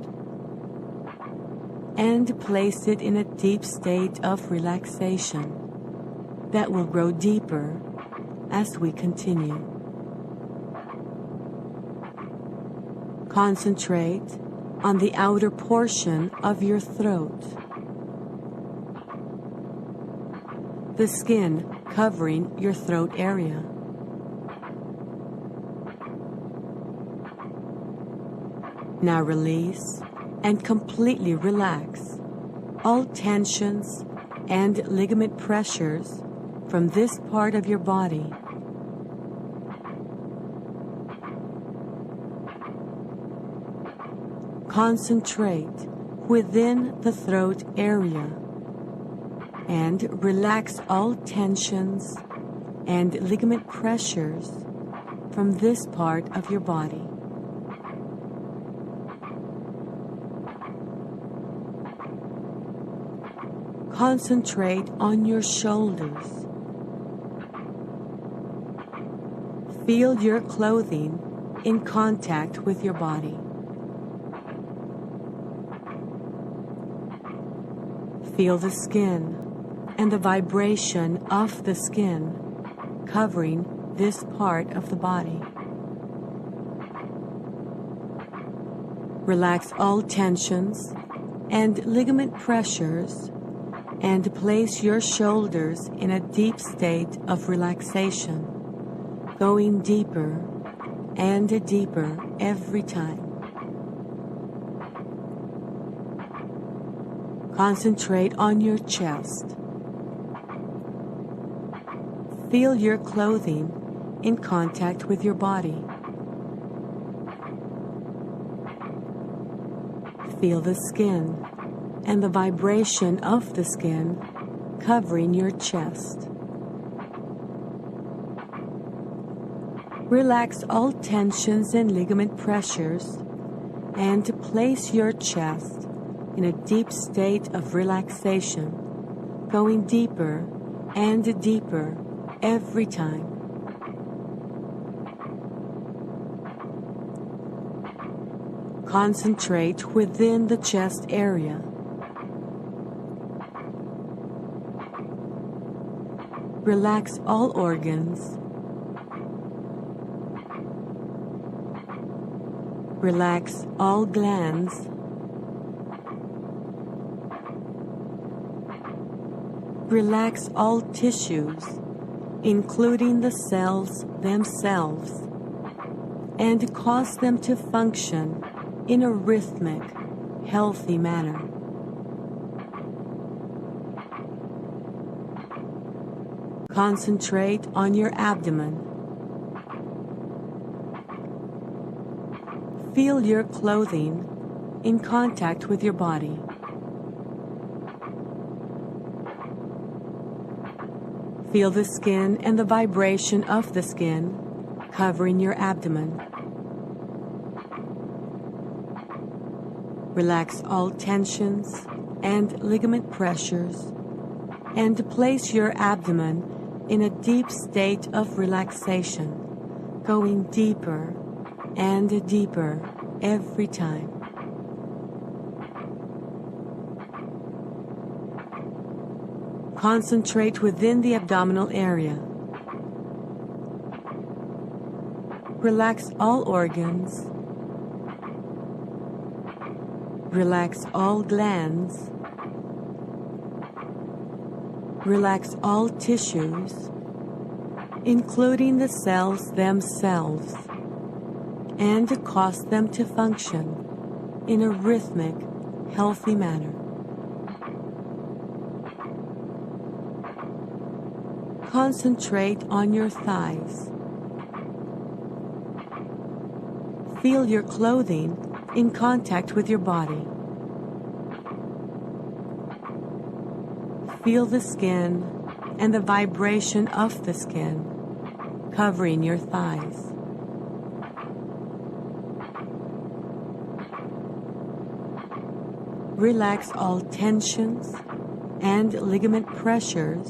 and place it in a deep state of relaxation that will grow deeper as we continue. Concentrate on the outer portion of your throat, the skin covering your throat area. Now release and completely relax all tensions and ligament pressures from this part of your body. Concentrate within the throat area and relax all tensions and ligament pressures from this part of your body. Concentrate on your shoulders. Feel your clothing in contact with your body. Feel the skin and the vibration of the skin covering this part of the body. Relax all tensions and ligament pressures and place your shoulders in a deep state of relaxation, going deeper and deeper every time. Concentrate on your chest. Feel your clothing in contact with your body. Feel the skin and the vibration of the skin covering your chest. Relax all tensions and ligament pressures and place your chest in a deep state of relaxation, going deeper and deeper every time. Concentrate within the chest area. Relax all organs. Relax all glands. Relax all tissues, including the cells themselves, and cause them to function in a rhythmic, healthy manner. Concentrate on your abdomen. Feel your clothing in contact with your body. Feel the skin and the vibration of the skin covering your abdomen. Relax all tensions and ligament pressures and place your abdomen in a deep state of relaxation, going deeper and deeper every time. Concentrate within the abdominal area. Relax all organs. Relax all glands. Relax all tissues, including the cells themselves, and cause them to function in a rhythmic, healthy manner. Concentrate on your thighs. Feel your clothing in contact with your body. Feel the skin and the vibration of the skin covering your thighs. Relax all tensions and ligament pressures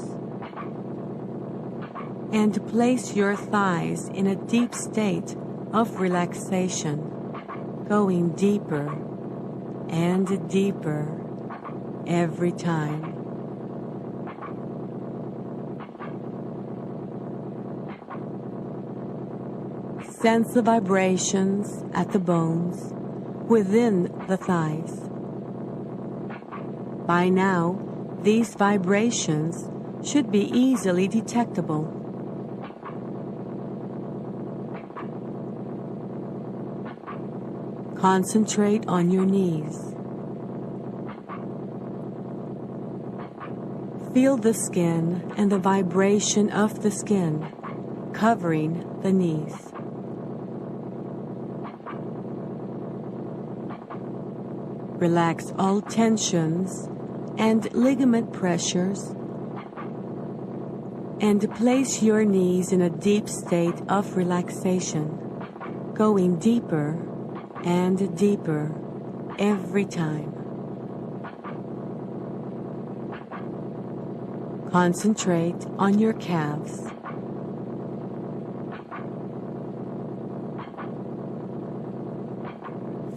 and place your thighs in a deep state of relaxation, going deeper and deeper every time. Sense the vibrations at the bones within the thighs. By now, these vibrations should be easily detectable. Concentrate on your knees. Feel the skin and the vibration of the skin covering the knees. Relax all tensions and ligament pressures and place your knees in a deep state of relaxation, going deeper and deeper every time. Concentrate on your calves.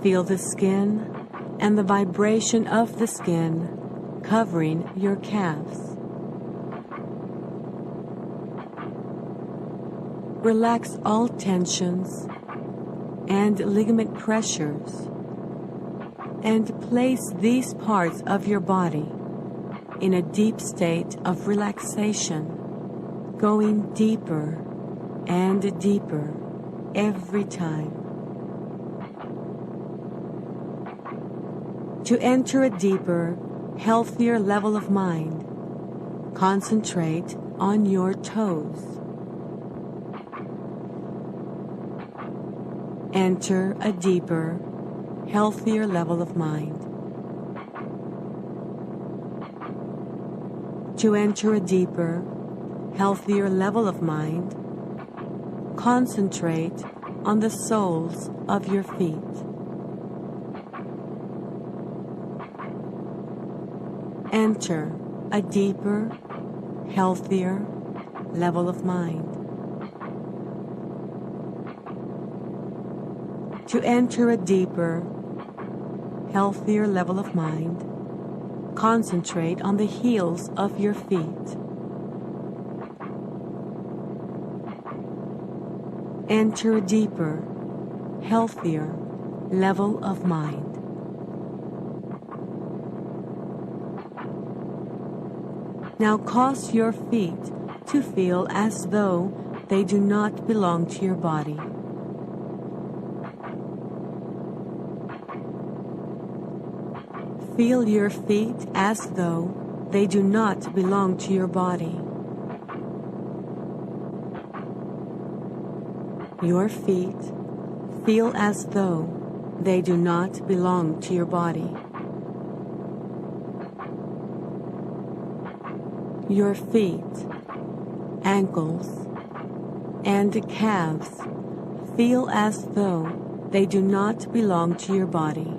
Feel the skin and the vibration of the skin covering your calves. Relax all tensions and ligament pressures and place these parts of your body in a deep state of relaxation, going deeper and deeper every time. To enter a deeper, healthier level of mind, concentrate on your toes. Enter a deeper, healthier level of mind. To enter a deeper, healthier level of mind, concentrate on the soles of your feet. Enter a deeper, healthier level of mind. To enter a deeper, healthier level of mind, concentrate on the heels of your feet. Enter a deeper, healthier level of mind. Now cause your feet to feel as though they do not belong to your body. Feel your feet as though they do not belong to your body. Your feet feel as though they do not belong to your body. Your feet, ankles, and calves feel as though they do not belong to your body.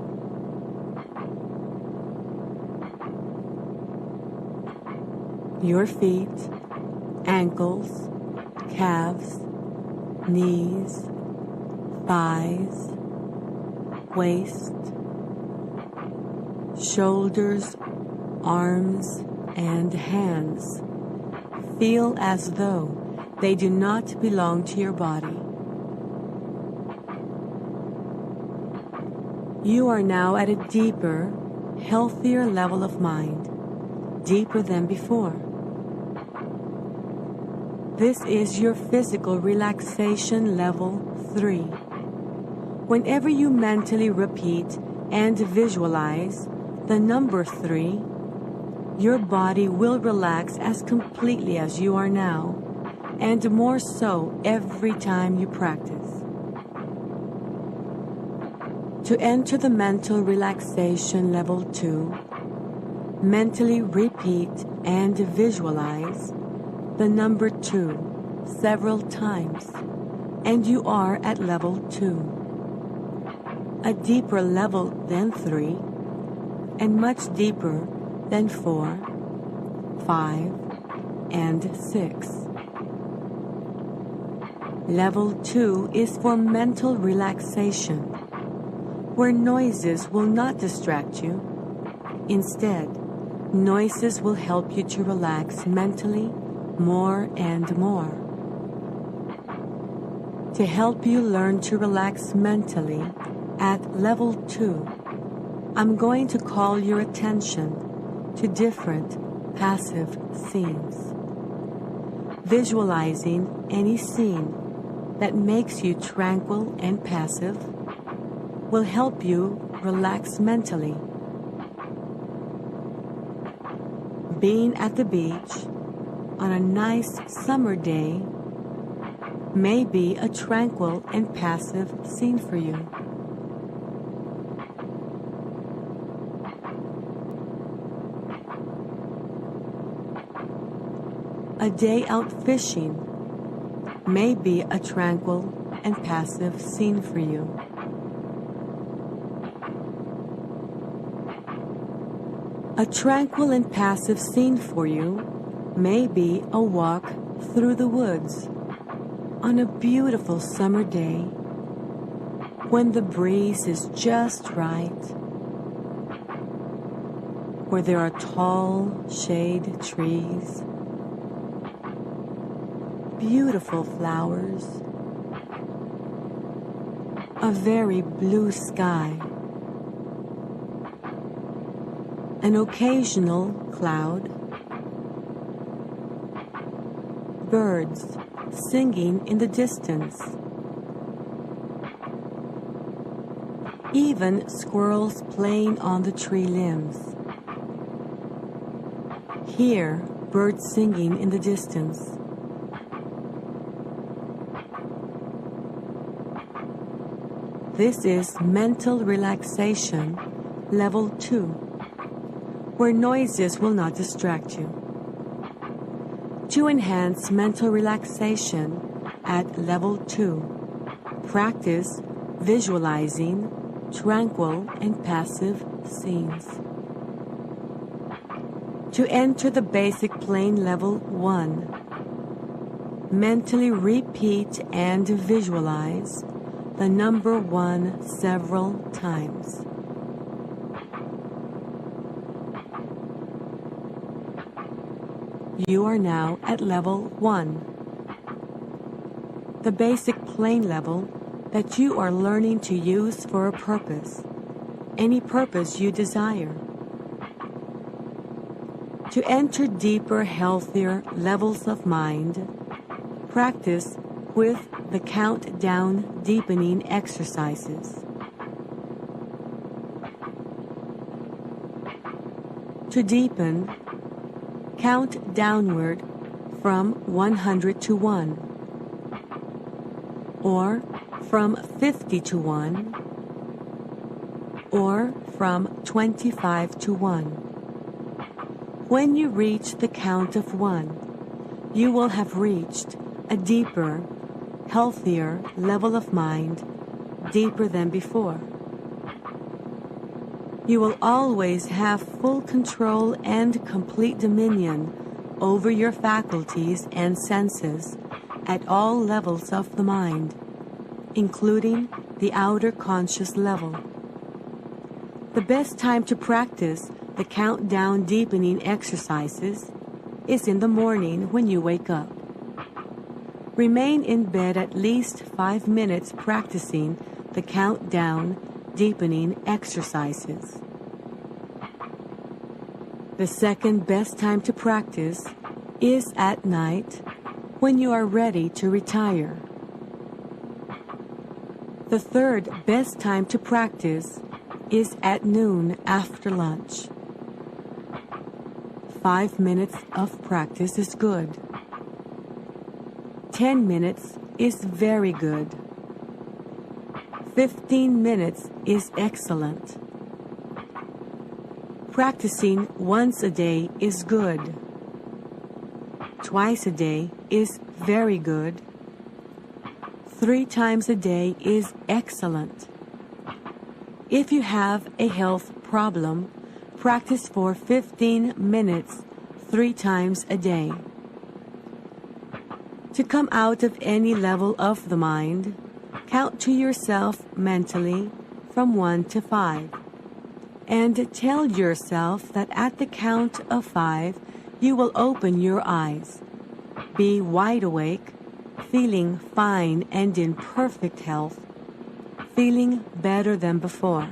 Your feet, ankles, calves, knees, thighs, waist, shoulders, arms, and hands feel as though they do not belong to your body. You are now at a deeper, healthier level of mind, deeper than before. This is your physical relaxation level 3. Whenever you mentally repeat and visualize the number 3, your body will relax as completely as you are now, and more so every time you practice. To enter the mental relaxation level 2, mentally repeat and visualize the number 2 several times, and you are at level 2. A deeper level than 3, and much deeper than 4, 5, and 6. Level 2 is for mental relaxation, where noises will not distract you. Instead, noises will help you to relax mentally more and more. To help you learn to relax mentally at level 2, I'm going to call your attention to different passive scenes. Visualizing any scene that makes you tranquil and passive will help you relax mentally. Being at the beach on a nice summer day may be a tranquil and passive scene for you. A day out fishing may be a tranquil and passive scene for you. A tranquil and passive scene for you Maybe a walk through the woods on a beautiful summer day when the breeze is just right, where there are tall shade trees, beautiful flowers, a very blue sky, an occasional cloud, birds singing in the distance, even squirrels playing on the tree limbs. Hear birds singing in the distance. This is mental relaxation level 2, where noises will not distract you. To enhance mental relaxation at level 2, practice visualizing tranquil and passive scenes. To enter the basic plane level 1, mentally repeat and visualize the number 1 several times. You are now at level 1, the basic plane level that you are learning to use for a purpose, any purpose you desire. To enter deeper, healthier levels of mind, practice with the countdown deepening exercises. To deepen, count downward from 100 to 1, or from 50 to 1, or from 25 to 1. When you reach the count of 1, you will have reached a deeper, healthier level of mind, deeper than before. You will always have full control and complete dominion over your faculties and senses at all levels of the mind, including the outer conscious level. The best time to practice the countdown deepening exercises is in the morning when you wake up. Remain in bed at least 5 minutes practicing the countdown deepening exercises. The second best time to practice is at night when you are ready to retire. The third best time to practice is at noon after lunch. 5 minutes of practice is good. 10 minutes is very good. 15 minutes is excellent. Practicing once a day is good. Twice a day is very good. 3 times a day is excellent. If you have a health problem, practice for 15 minutes 3 times a day. To come out of any level of the mind, count to yourself mentally from 1 to 5, and tell yourself that at the count of 5, you will open your eyes, be wide awake, feeling fine and in perfect health, feeling better than before.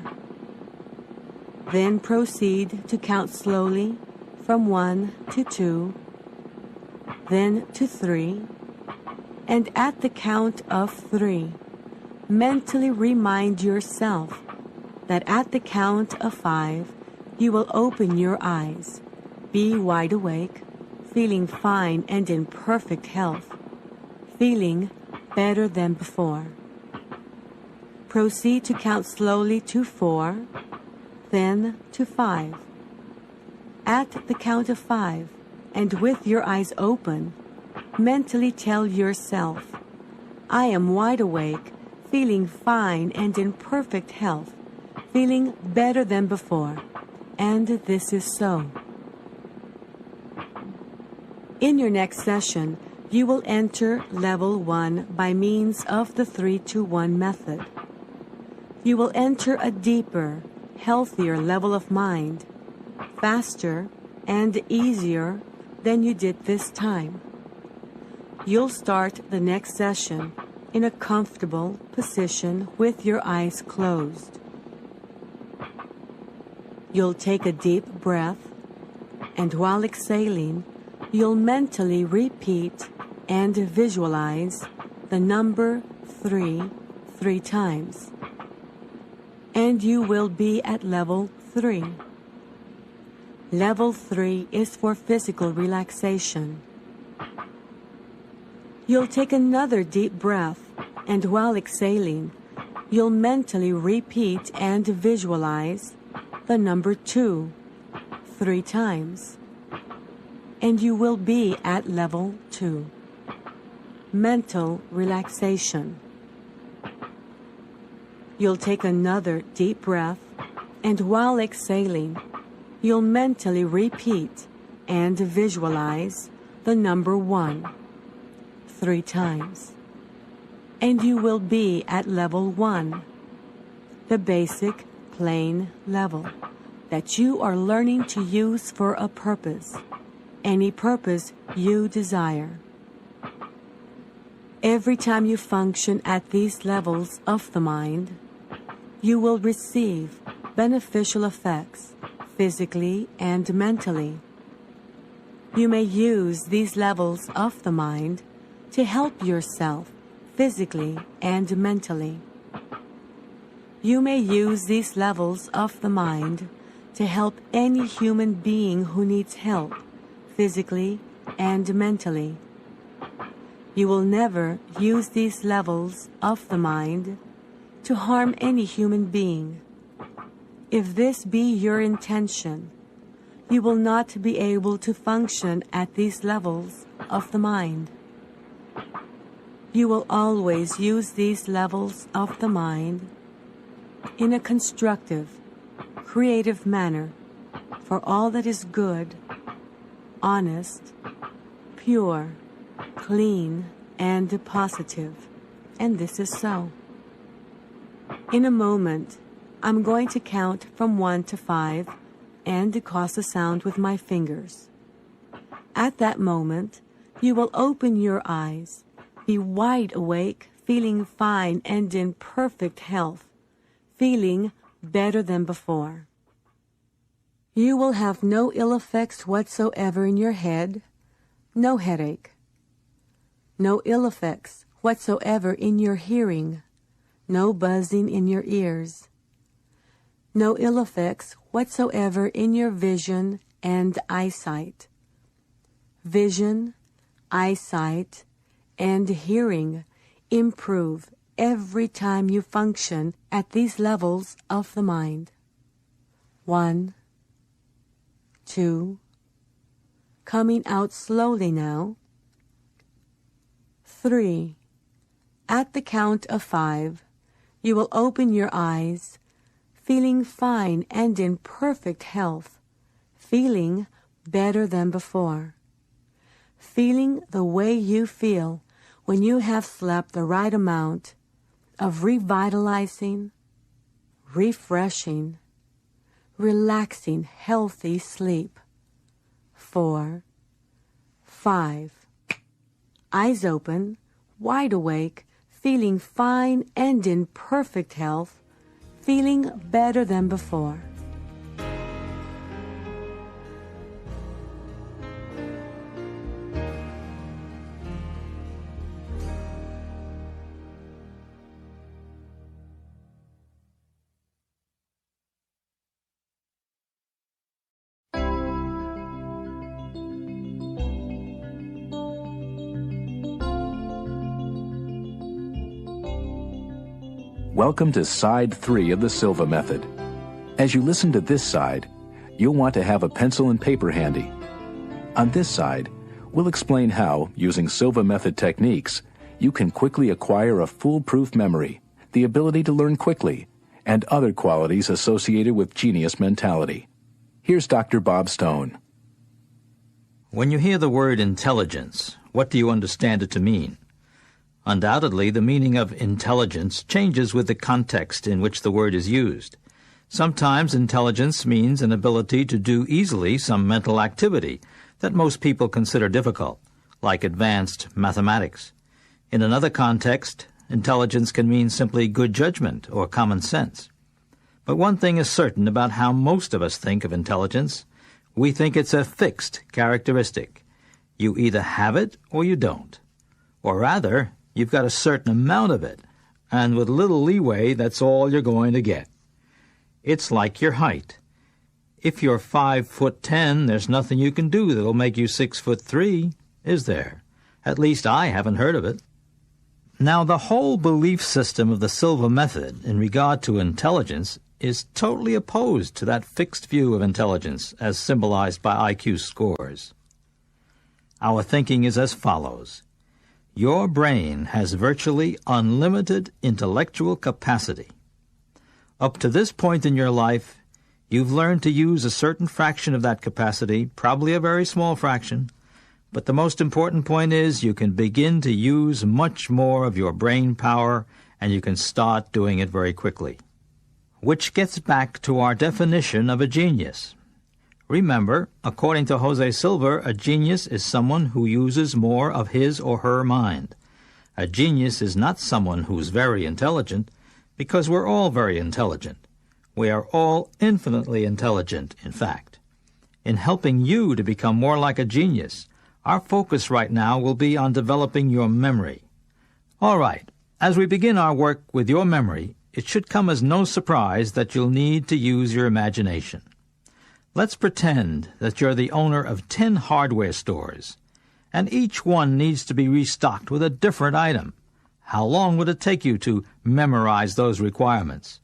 Then proceed to count slowly from 1 to 2, then to 3, and at the count of 3, mentally remind yourself that at the count of 5, you will open your eyes, be wide awake, feeling fine and in perfect health, feeling better than before. Proceed to count slowly to 4, then to 5. At the count of 5, and with your eyes open, mentally tell yourself, I am wide awake, feeling fine and in perfect health, feeling better than before, and this is so. In your next session, you will enter level 1 by means of the 3-2-1 method. You will enter a deeper, healthier level of mind, faster and easier than you did this time. You'll start the next session in a comfortable position with your eyes closed. You'll take a deep breath, and while exhaling, you'll mentally repeat and visualize the number 3 times. And you will be at level 3. Level 3 is for physical relaxation. You'll take another deep breath, and while exhaling, you'll mentally repeat and visualize the number 2 3 times. And you will be at level 2. Mental relaxation. You'll take another deep breath, and while exhaling, you'll mentally repeat and visualize the number 1 3 times. And you will be at level 1, the basic, plain level that you are learning to use for a purpose, any purpose you desire. Every time you function at these levels of the mind, you will receive beneficial effects physically and mentally. You may use these levels of the mind to help yourself physically and mentally. You may use these levels of the mind to help any human being who needs help physically and mentally. You will never use these levels of the mind to harm any human being. If this be your intention, you will not be able to function at these levels of the mind. You will always use these levels of the mind in a constructive, creative manner for all that is good, honest, pure, clean, and positive. And this is so. In a moment, I'm going to count from 1 to 5 and cause a sound with my fingers. At that moment, you will open your eyes, be wide awake, feeling fine and in perfect health, feeling better than before. You will have no ill effects whatsoever in your head, no headache. No ill effects whatsoever in your hearing, no buzzing in your ears. No ill effects whatsoever in your vision and eyesight. Vision, eyesight, and hearing improve every time you function at these levels of the mind. 1, 2, coming out slowly now. 3. At the count of 5, you will open your eyes, feeling fine and in perfect health, feeling better than before, feeling the way you feel when you have slept the right amount of revitalizing, refreshing, relaxing, healthy sleep. 4, 5. Eyes open, wide awake, feeling fine and in perfect health, feeling better than before.
Welcome to Side 3 of the Silva Method. As you listen to this side, you'll want to have a pencil and paper handy. On this side, we'll explain how, using Silva Method techniques, you can quickly acquire a foolproof memory, the ability to learn quickly, and other qualities associated with genius mentality. Here's Dr. Bob Stone.
When you hear the word intelligence, what do you understand it to mean? Undoubtedly, the meaning of intelligence changes with the context in which the word is used. Sometimes intelligence means an ability to do easily some mental activity that most people consider difficult, like advanced mathematics. In another context, intelligence can mean simply good judgment or common sense. But one thing is certain about how most of us think of intelligence. We think it's a fixed characteristic. You either have it or you don't. Or rather, you've got a certain amount of it, and with little leeway, that's all you're going to get. It's like your height. If you're 5'10", there's nothing you can do that'll make you 6'3", is there? At least I haven't heard of it. Now, the whole belief system of the Silva Method in regard to intelligence is totally opposed to that fixed view of intelligence as symbolized by IQ scores. Our thinking is as follows. Your brain has virtually unlimited intellectual capacity. Up to this point in your life, you've learned to use a certain fraction of that capacity, probably a very small fraction, but the most important point is you can begin to use much more of your brain power, and you can start doing it very quickly. Which gets back to our definition of a genius. Remember, according to Jose Silva, a genius is someone who uses more of his or her mind. A genius is not someone who's very intelligent, because we're all very intelligent. We are all infinitely intelligent, in fact. In helping you to become more like a genius, our focus right now will be on developing your memory. All right, as we begin our work with your memory, it should come as no surprise that you'll need to use your imagination. Let's pretend that you're the owner of 10 hardware stores, and each one needs to be restocked with a different item. How long would it take you to memorize those requirements?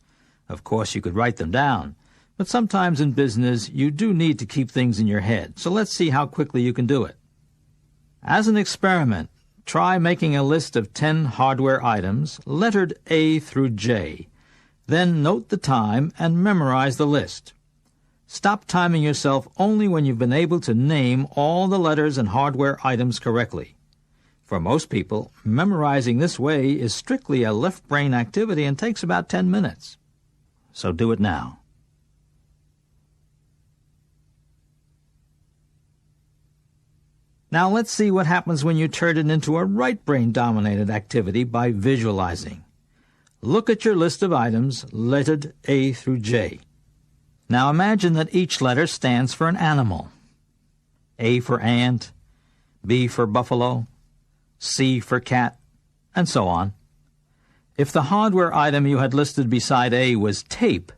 Of course, you could write them down, but sometimes in business you do need to keep things in your head, so let's see how quickly you can do it. As an experiment, try making a list of 10 hardware items, lettered A through J. Then note the time and memorize the list. Stop timing yourself only when you've been able to name all the letters and hardware items correctly. For most people, memorizing this way is strictly a left brain activity and takes about 10 minutes. So do it now. Now let's see what happens when you turn it into a right brain-dominated activity by visualizing. Look at your list of items lettered A through J. Now imagine that each letter stands for an animal. A for ant, B for buffalo, C for cat, and so on. If the hardware item you had listed beside A was tape,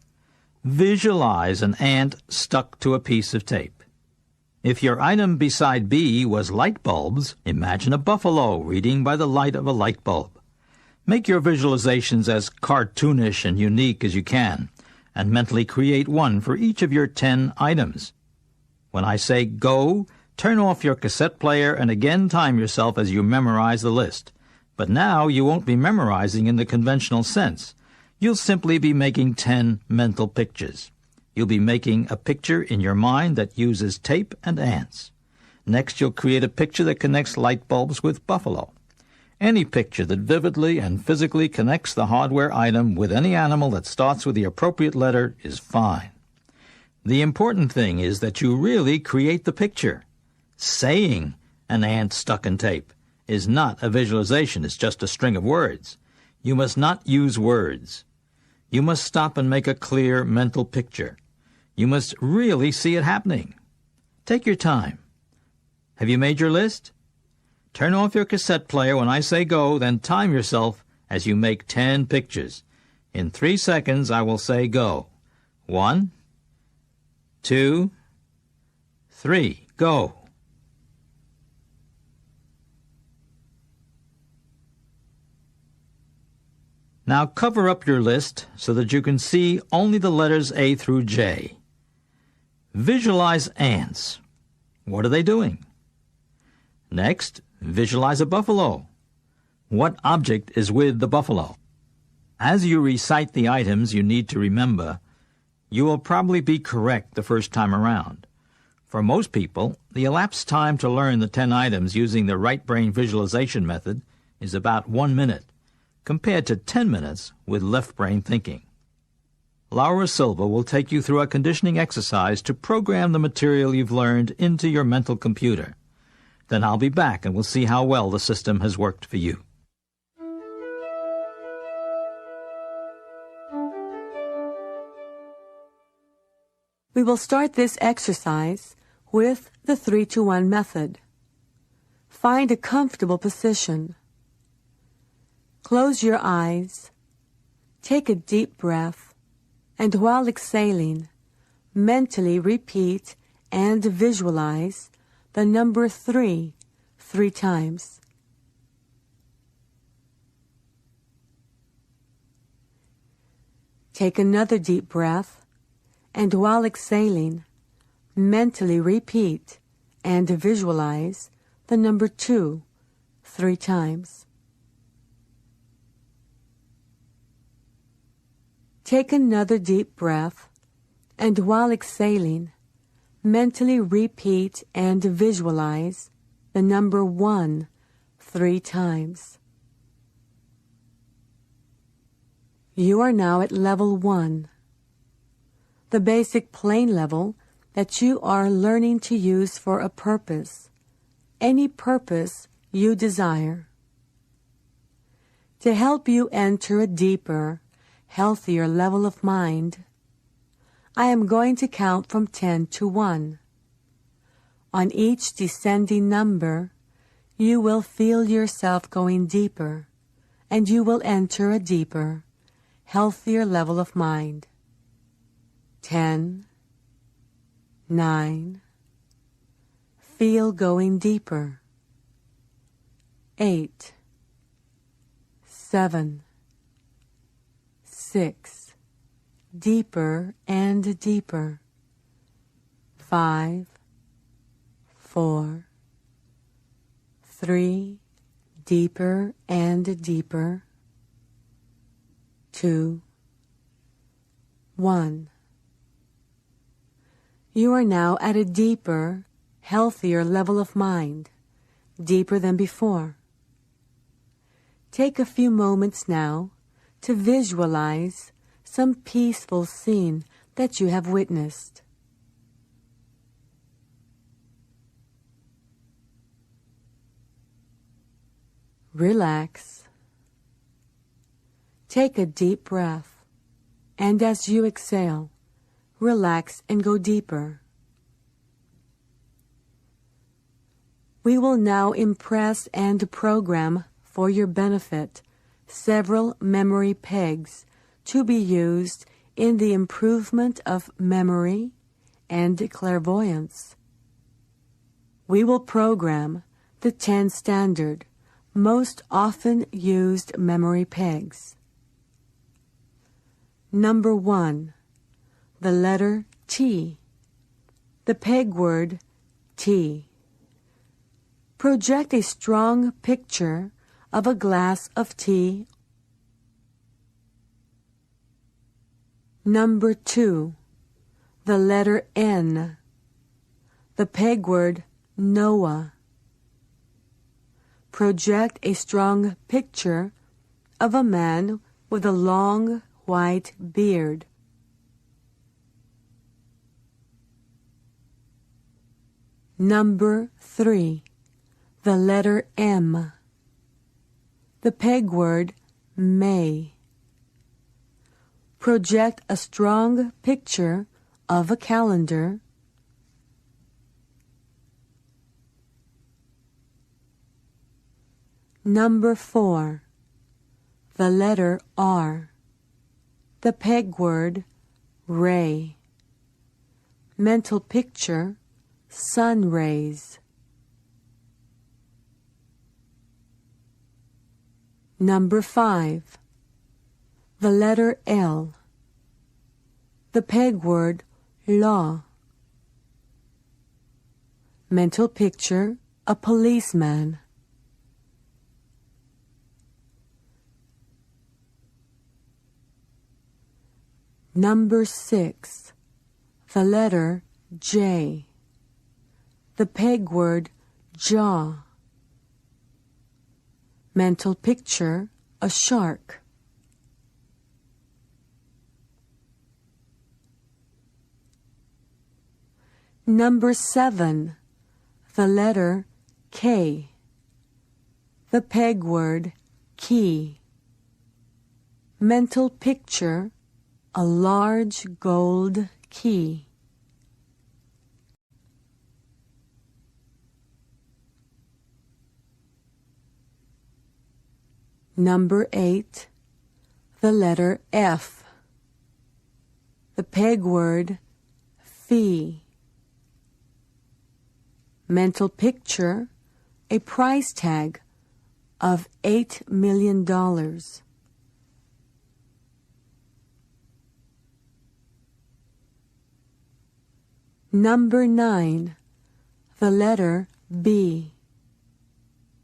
visualize an ant stuck to a piece of tape. If your item beside B was light bulbs, imagine a buffalo reading by the light of a light bulb. Make your visualizations as cartoonish and unique as you can, and mentally create one for each of your 10 items. When I say go, turn off your cassette player and again time yourself as you memorize the list. But now you won't be memorizing in the conventional sense. You'll simply be making 10 mental pictures. You'll be making a picture in your mind that uses tape and ants. Next, you'll create a picture that connects light bulbs with buffalo. Any picture that vividly and physically connects the hardware item with any animal that starts with the appropriate letter is fine. The important thing is that you really create the picture. Saying an ant stuck in tape is not a visualization, it's just a string of words. You must not use words. You must stop and make a clear mental picture. You must really see it happening. Take your time. Have you made your list? Turn off your cassette player when I say go, then time yourself as you make 10 pictures. In 3 seconds, I will say go. 1, 2, 3, go. Now cover up your list so that you can see only the letters A through J. Visualize ants. What are they doing? Next, visualize a buffalo. What object is with the buffalo? As you recite the items you need to remember, you will probably be correct the first time around. For most people, the elapsed time to learn the 10 items using the right brain visualization method is about 1 minute, compared to 10 minutes with left brain thinking. Laura Silva will take you through a conditioning exercise to program the material you've learned into your mental computer. Then I'll be back and we'll see how well the system has worked for you.
We will start this exercise with the 3-2-1 method. Find a comfortable position. Close your eyes. Take a deep breath, and while exhaling, mentally repeat and visualize the number 3 times. Take another deep breath, and while exhaling, mentally repeat and visualize the number 2 3 times. Take another deep breath, and while exhaling, mentally repeat and visualize the number 1 3 times. You are now at level 1, the basic plane level that you are learning to use for a purpose, any purpose you desire. To help you enter a deeper, healthier level of mind, I am going to count from 10 to 1. On each descending number, you will feel yourself going deeper, and you will enter a deeper, healthier level of mind. 10, 9, feel going deeper. 8, 7, 6, deeper and deeper. 5, 4, 3, deeper and deeper. 2, 1. You are now at a deeper, healthier level of mind, deeper than before. Take a few moments now to visualize some peaceful scene that you have witnessed. Relax. Take a deep breath, and as you exhale, relax and go deeper. We will now impress and program for your benefit several memory pegs to be used in the improvement of memory and clairvoyance. We will program the 10 standard, most often used memory pegs. Number 1, the letter T, the peg word T. Project a strong picture of a glass of tea. Number 2, the letter N, the peg word Noah. Project a strong picture of a man with a long white beard. Number 3, the letter M, the peg word May. Project a strong picture of a calendar. Number 4, the letter R, the peg word ray. Mental picture, sun rays. Number 5, the letter L, the peg word law. Mental picture, a policeman. Number 6, the letter J, the peg word jaw. Mental picture, a shark. Number 7, the letter K. The peg word key. Mental picture, a large gold key. Number 8, the letter F. The peg word fee. Mental picture, a price tag of $8 million. Number 9, the letter B.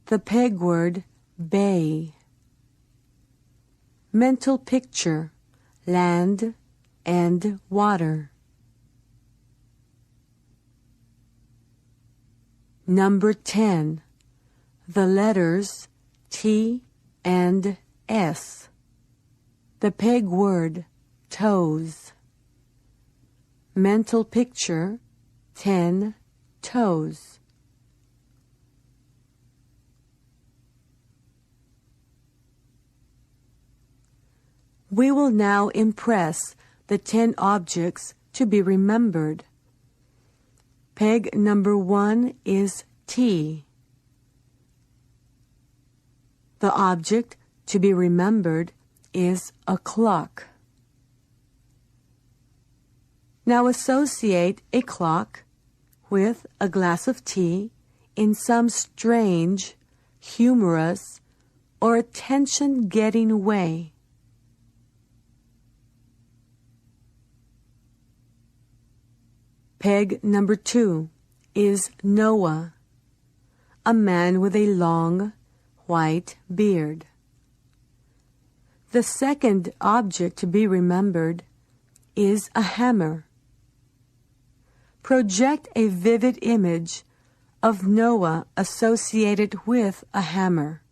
The peg word bay. Mental picture, land and water. Number 10, the letters T and S. The peg word toes. Mental picture, 10 toes. We will now impress the 10 objects to be remembered. Peg number 1 is T. The object to be remembered is a clock. Now associate a clock with a glass of tea in some strange, humorous, or attention-getting way. Peg number 2 is Noah, a man with a long, white beard. The second object to be remembered is a hammer. Project a vivid image of Noah associated with a hammer.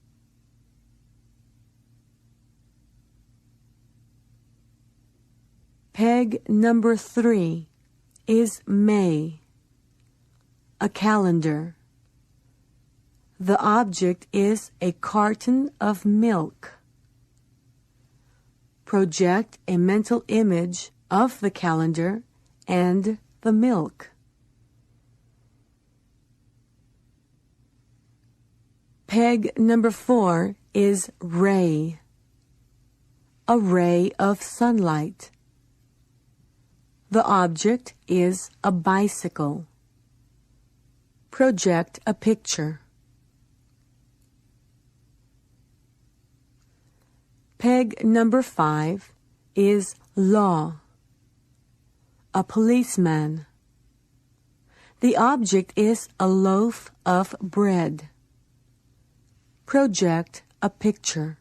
Peg number 3 is May, a calendar. The object is a carton of milk. Project a mental image of the calendar and the milk. Peg number 4 is ray, a ray of sunlight. The object is a bicycle. Project a picture. Peg number 5 is law, a policeman. The object is a loaf of bread. Project a picture.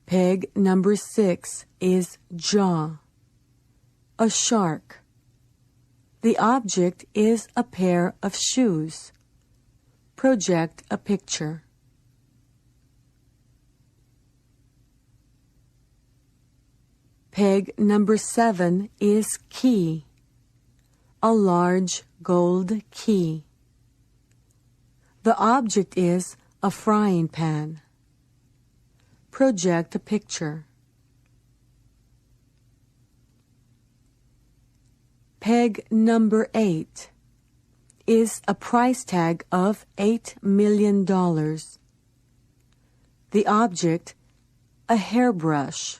Peg number 6 is jaw, a shark. The object is a pair of shoes. Project a picture. Peg number 7 is key, a large gold key. The object is a frying pan. Project a picture. Peg number 8 is a price tag of $8 million. The object, a hairbrush.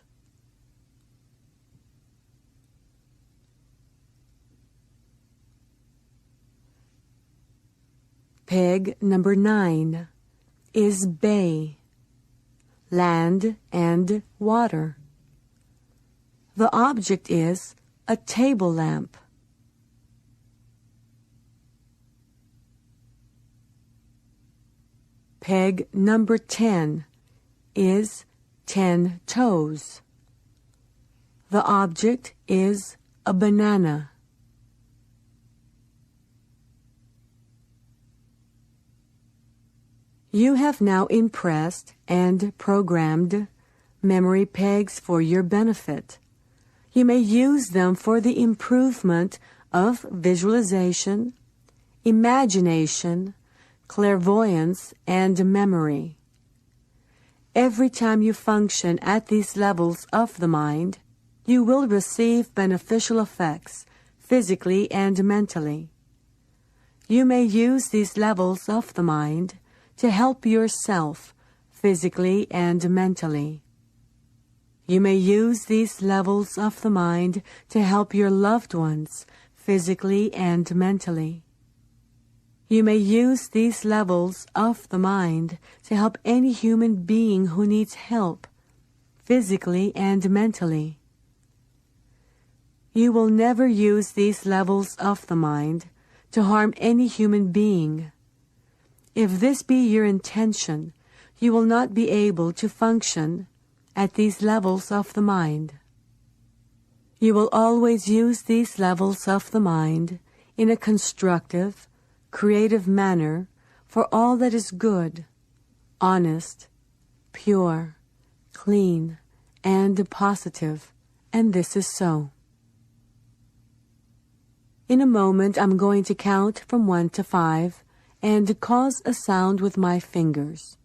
Peg number 9 is bay, land and water. The object is a table lamp. Peg number 10 is 10 toes. The object is a banana. You have now impressed and programmed memory pegs for your benefit. You may use them for the improvement of visualization, imagination, clairvoyance, and memory. Every time you function at these levels of the mind, you will receive beneficial effects physically and mentally. You may use these levels of the mind to help yourself physically and mentally. You may use these levels of the mind to help your loved ones physically and mentally. You may use these levels of the mind to help any human being who needs help physically and mentally. You will never use these levels of the mind to harm any human being. If this be your intention, you will not be able to function at these levels of the mind. You will always use these levels of the mind in a constructive, creative manner for all that is good, honest, pure, clean, and positive, and this is so. In a moment, I'm going to count from 1 to 5 and cause a sound with my fingers.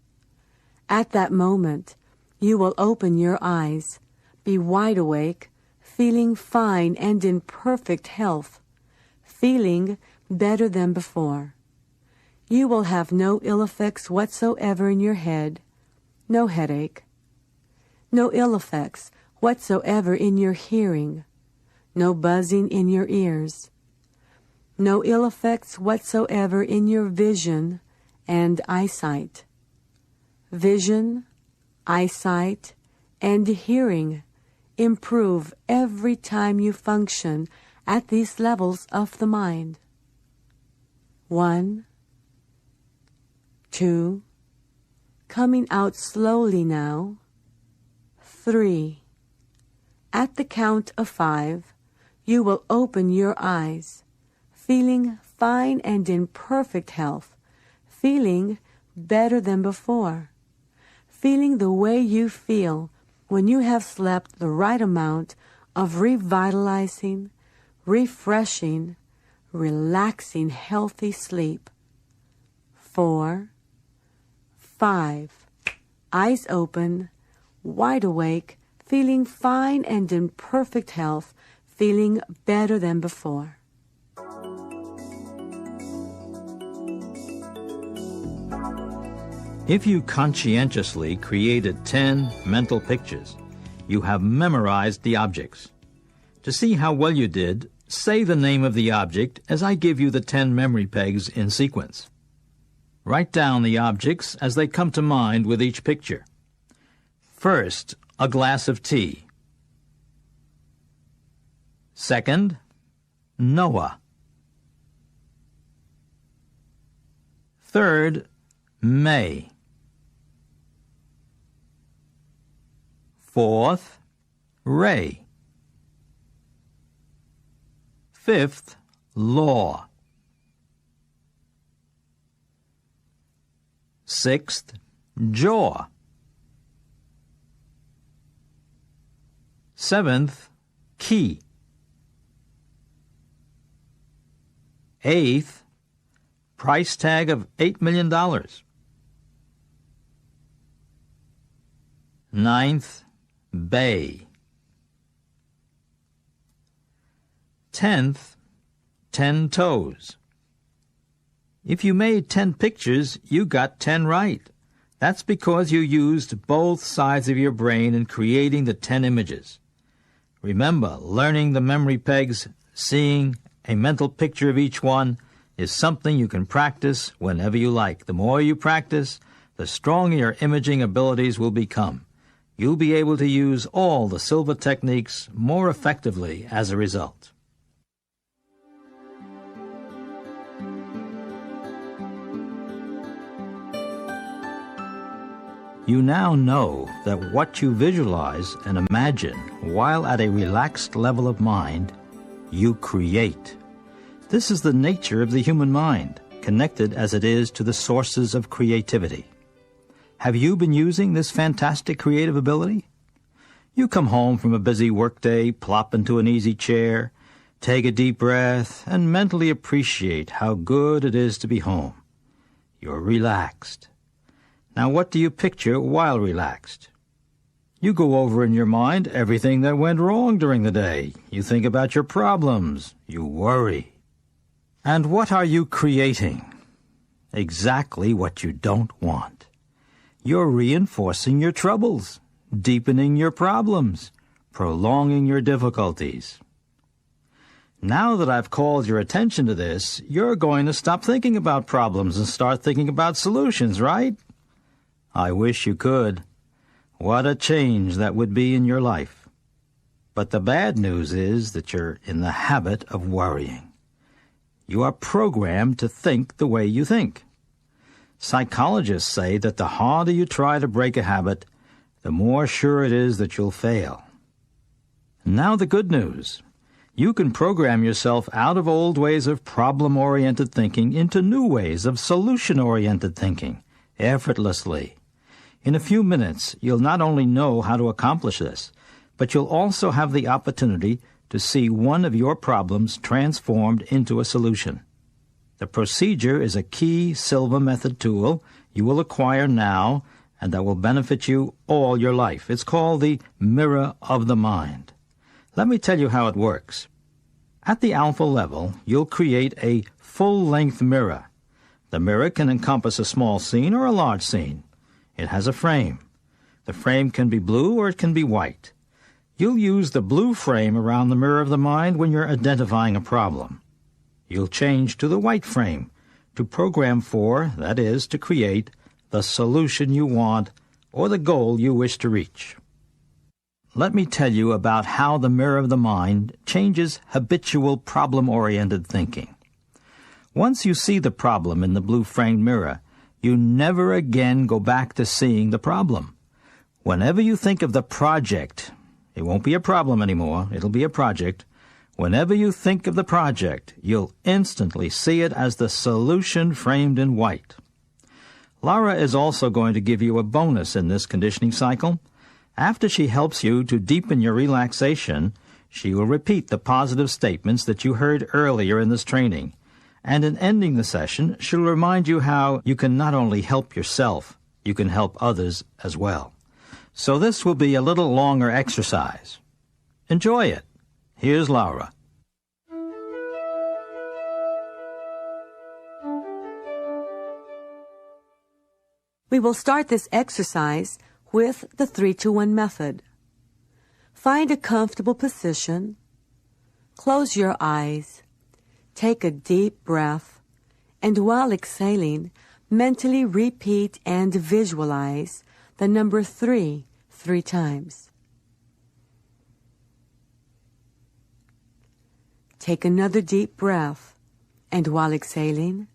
At that moment, you will open your eyes, be wide awake, feeling fine and in perfect health, feeling better than before. You will have no ill effects whatsoever in your head, no headache, no ill effects whatsoever in your hearing, no buzzing in your ears, no ill effects whatsoever in your vision and eyesight. Vision, eyesight, and hearing improve every time you function at these levels of the mind. 1, 2, coming out slowly now. 3. At the count of 5, you will open your eyes, feeling fine and in perfect health, feeling better than before, feeling the way you feel when you have slept the right amount of revitalizing, refreshing, relaxing, healthy sleep. 4, 5, eyes open, wide awake, feeling fine and in perfect health, feeling better than before.
If you conscientiously created 10 mental pictures, you have memorized the objects. To see how well you did, say the name of the object as I give you the 10 memory pegs in sequence. Write down the objects as they come to mind with each picture. First, a glass of tea. Second, Noah. Third, May. Fourth, Ray. Fifth, Law. Sixth, Jaw. Seventh, Key. Eighth, price tag of $8 million. Ninth, Bay. 10th, 10 toes. If you made 10 pictures, you got 10 right. That's because you used both sides of your brain in creating the 10 images. Remember, learning the memory pegs, seeing a mental picture of each one, is something you can practice whenever you like. The more you practice, the stronger your imaging abilities will become. You'll be able to use all the Silva techniques more effectively as a result. You now know that what you visualize and imagine while at a relaxed level of mind, you create. This is the nature of the human mind, connected as it is to the sources of creativity. Have you been using this fantastic creative ability? You come home from a busy workday, plop into an easy chair, take a deep breath, and mentally appreciate how good it is to be home. You're relaxed. Now, what do you picture while relaxed? You go over in your mind everything that went wrong during the day. You think about your problems. You worry. And what are you creating? Exactly what you don't want. You're reinforcing your troubles, deepening your problems, prolonging your difficulties. Now that I've called your attention to this, you're going to stop thinking about problems and start thinking about solutions, right? I wish you could. What a change that would be in your life. But the bad news is that you're in the habit of worrying. You are programmed to think the way you think. Psychologists say that the harder you try to break a habit, the more sure it is that you'll fail. Now the good news. You can program yourself out of old ways of problem-oriented thinking into new ways of solution-oriented thinking, effortlessly. In a few minutes, you'll not only know how to accomplish this, but you'll also have the opportunity to see one of your problems transformed into a solution. The procedure is a key Silva Method tool you will acquire now and that will benefit you all your life. It's called the Mirror of the Mind. Let me tell you how it works. At the alpha level, you'll create a full-length mirror. The mirror can encompass a small scene or a large scene. It has a frame. The frame can be blue or it can be white. You'll use the blue frame around the mirror of the mind when you're identifying a problem. You'll change to the white frame to program for, that is, to create, the solution you want or the goal you wish to reach. Let me tell you about how the mirror of the mind changes habitual problem-oriented thinking. Once you see the problem in the blue-framed mirror, you never again go back to seeing the problem. Whenever you think of the project, it won't be a problem anymore, it'll be a project. Whenever you think of the project, you'll instantly see it as the solution framed in white. Laura is also going to give you a bonus in this conditioning cycle. After she helps you to deepen your relaxation, she will repeat the positive statements that you heard earlier in this training. And in ending the session, she'll remind you how you can not only help yourself, you can help others as well. So this will be a little longer exercise. Enjoy it. Here's Laura.
We will start this exercise with the 3-2-1 method. Find a comfortable position. Close your eyes. Take a deep breath. And while exhaling, mentally repeat and visualize the number 3 times. Take another deep breath, and while exhaling,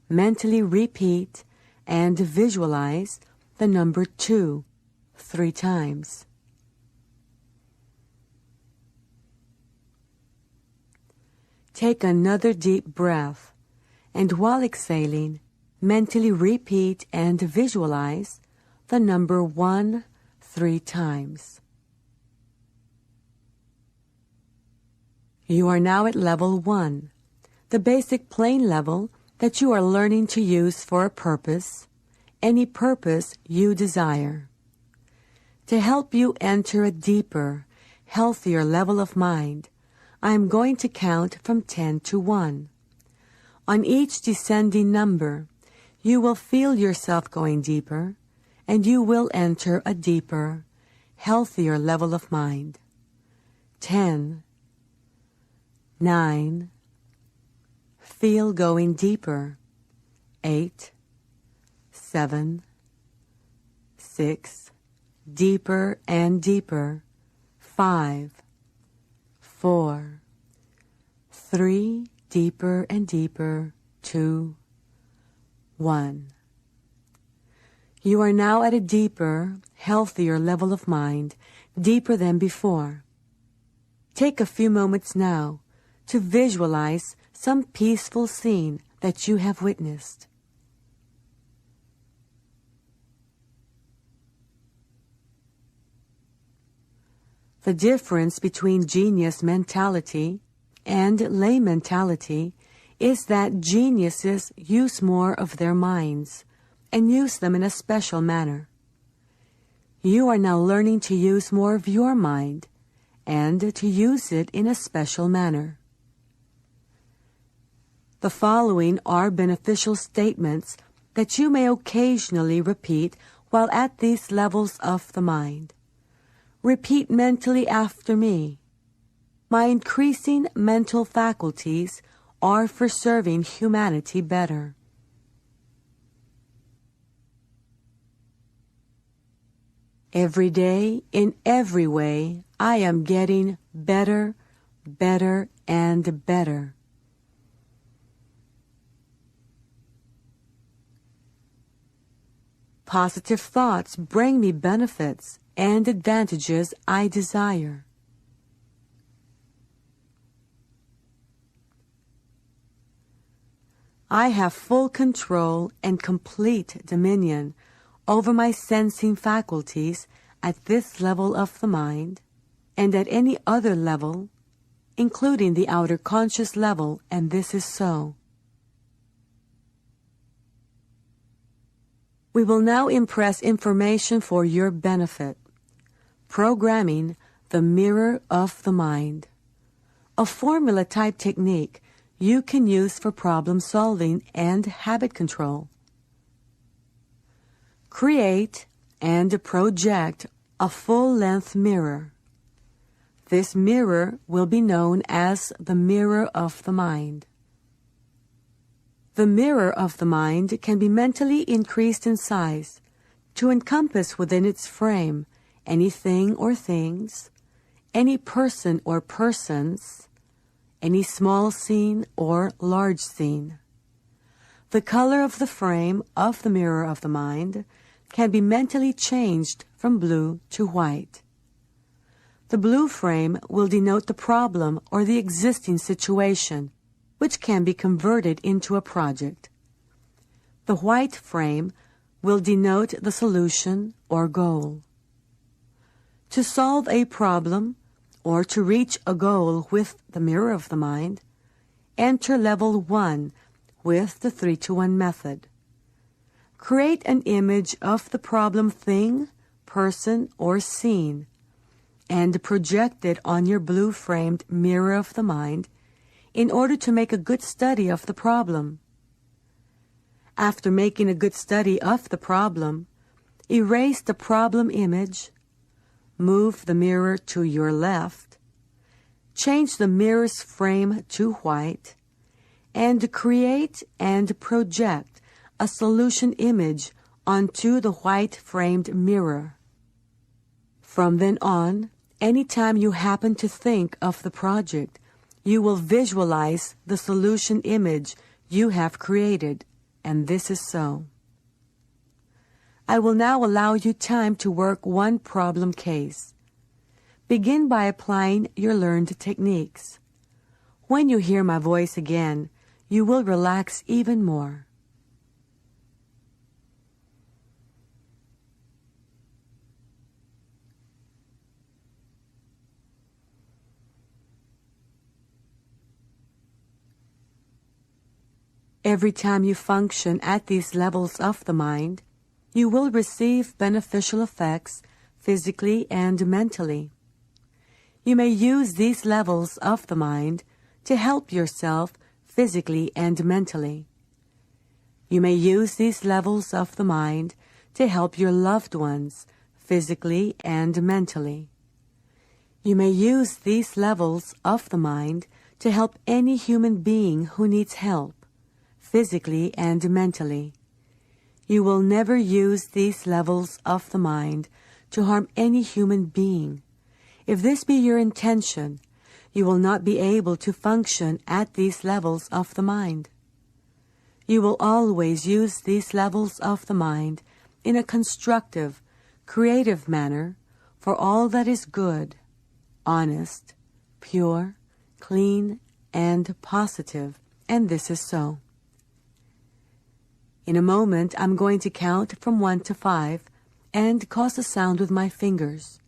mentally repeat and visualize the number 2 3 times. Take another deep breath, and while exhaling, mentally repeat and visualize the number 1 3 times. You are now at level 1, the basic plane level that you are learning to use for a purpose, any purpose you desire. To help you enter a deeper, healthier level of mind, I am going to count from 10 to 1. On each descending number, you will feel yourself going deeper, and you will enter a deeper, healthier level of mind. 10, 9, feel going deeper. 8, 7, 6, deeper and deeper. 5, 4, 3, deeper and deeper. 2, 1. You are now at a deeper, healthier level of mind, deeper than before. Take a few moments now to visualize some peaceful scene that you have witnessed. The difference between genius mentality and lay mentality is that geniuses use more of their minds and use them in a special manner. You are now learning to use more of your mind and to use it in a special manner. The following are beneficial statements that you may occasionally repeat while at these levels of the mind. Repeat mentally after me. My increasing mental faculties are for serving humanity better. Every day, in every way, I am getting better, better, and better. Positive thoughts bring me benefits and advantages I desire. I have full control and complete dominion over my sensing faculties at this level of the mind and at any other level, including the outer conscious level, and this is so. We will now impress information for your benefit. Programming the mirror of the mind. A formula-type technique you can use for problem solving and habit control. Create and project a full-length mirror. This mirror will be known as the mirror of the mind. The mirror of the mind can be mentally increased in size to encompass within its frame anything or things, any person or persons, any small scene or large scene. The color of the frame of the mirror of the mind can be mentally changed from blue to white. The blue frame will denote the problem or the existing situation, which can be converted into a project. The white frame will denote the solution or goal. To solve a problem or to reach a goal with the mirror of the mind, enter level 1 with the 3-to-1 method. Create an image of the problem thing, person, or scene, and project it on your blue-framed mirror of the mind in order to make a good study of the problem. After making a good study of the problem, erase the problem image, move the mirror to your left, change the mirror's frame to white, and create and project a solution image onto the white-framed mirror. From then on, anytime you happen to think of the project, you will visualize the solution image you have created, and this is so. I will now allow you time to work one problem case. Begin by applying your learned techniques. When you hear my voice again, you will relax even more. Every time you function at these levels of the mind, you will receive beneficial effects physically and mentally. You may use these levels of the mind to help yourself physically and mentally. You may use these levels of the mind to help your loved ones physically and mentally. You may use these levels of the mind to help any human being who needs help physically and mentally. You will never use these levels of the mind to harm any human being. If this be your intention, you will not be able to function at these levels of the mind. You will always use these levels of the mind in a constructive, creative manner for all that is good, honest, pure, clean, and positive, and this is so. In a moment, I'm going to count from 1 to 5 and cause a sound with my fingers.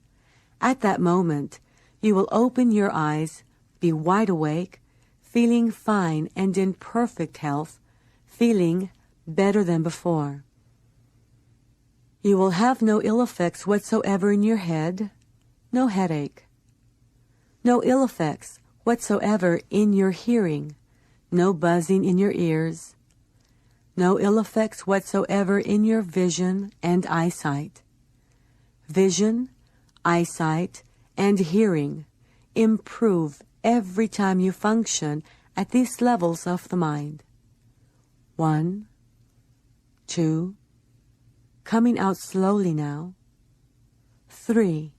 At that moment, you will open your eyes, be wide awake, feeling fine and in perfect health, feeling better than before. You will have no ill effects whatsoever in your head, no headache. No ill effects whatsoever in your hearing, no buzzing in your ears. No ill effects whatsoever in your vision and eyesight. Vision, eyesight, and hearing improve every time you function at these levels of the mind. 1, 2, coming out slowly now. 3,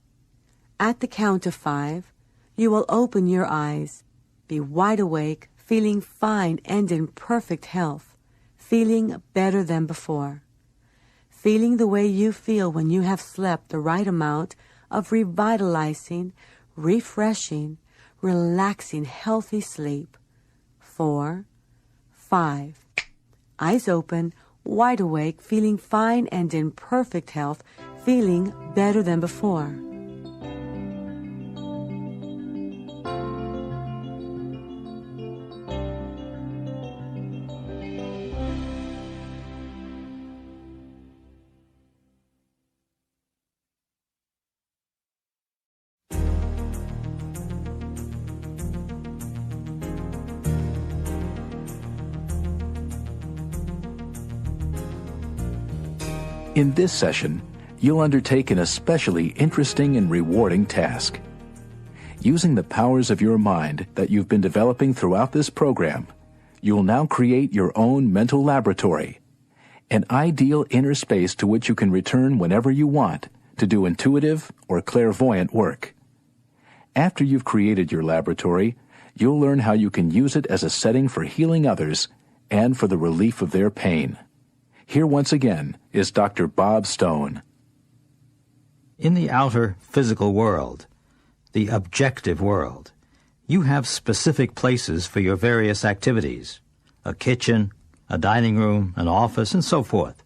at the count of 5, you will open your eyes, be wide awake, feeling fine and in perfect health, feeling better than before, feeling the way you feel when you have slept the right amount of revitalizing, refreshing, relaxing, healthy sleep. 4, 5, eyes open, wide awake, feeling fine and in perfect health, feeling better than before.
In this session, you'll undertake an especially interesting and rewarding task. Using the powers of your mind that you've been developing throughout this program, you'll now create your own mental laboratory, an ideal inner space to which you can return whenever you want to do intuitive or clairvoyant work. After you've created your laboratory, you'll learn how you can use it as a setting for healing others and for the relief of their pain. Here once again is Dr. Bob Stone.
In the outer physical world, the objective world, you have specific places for your various activities, a kitchen, a dining room, an office, and so forth.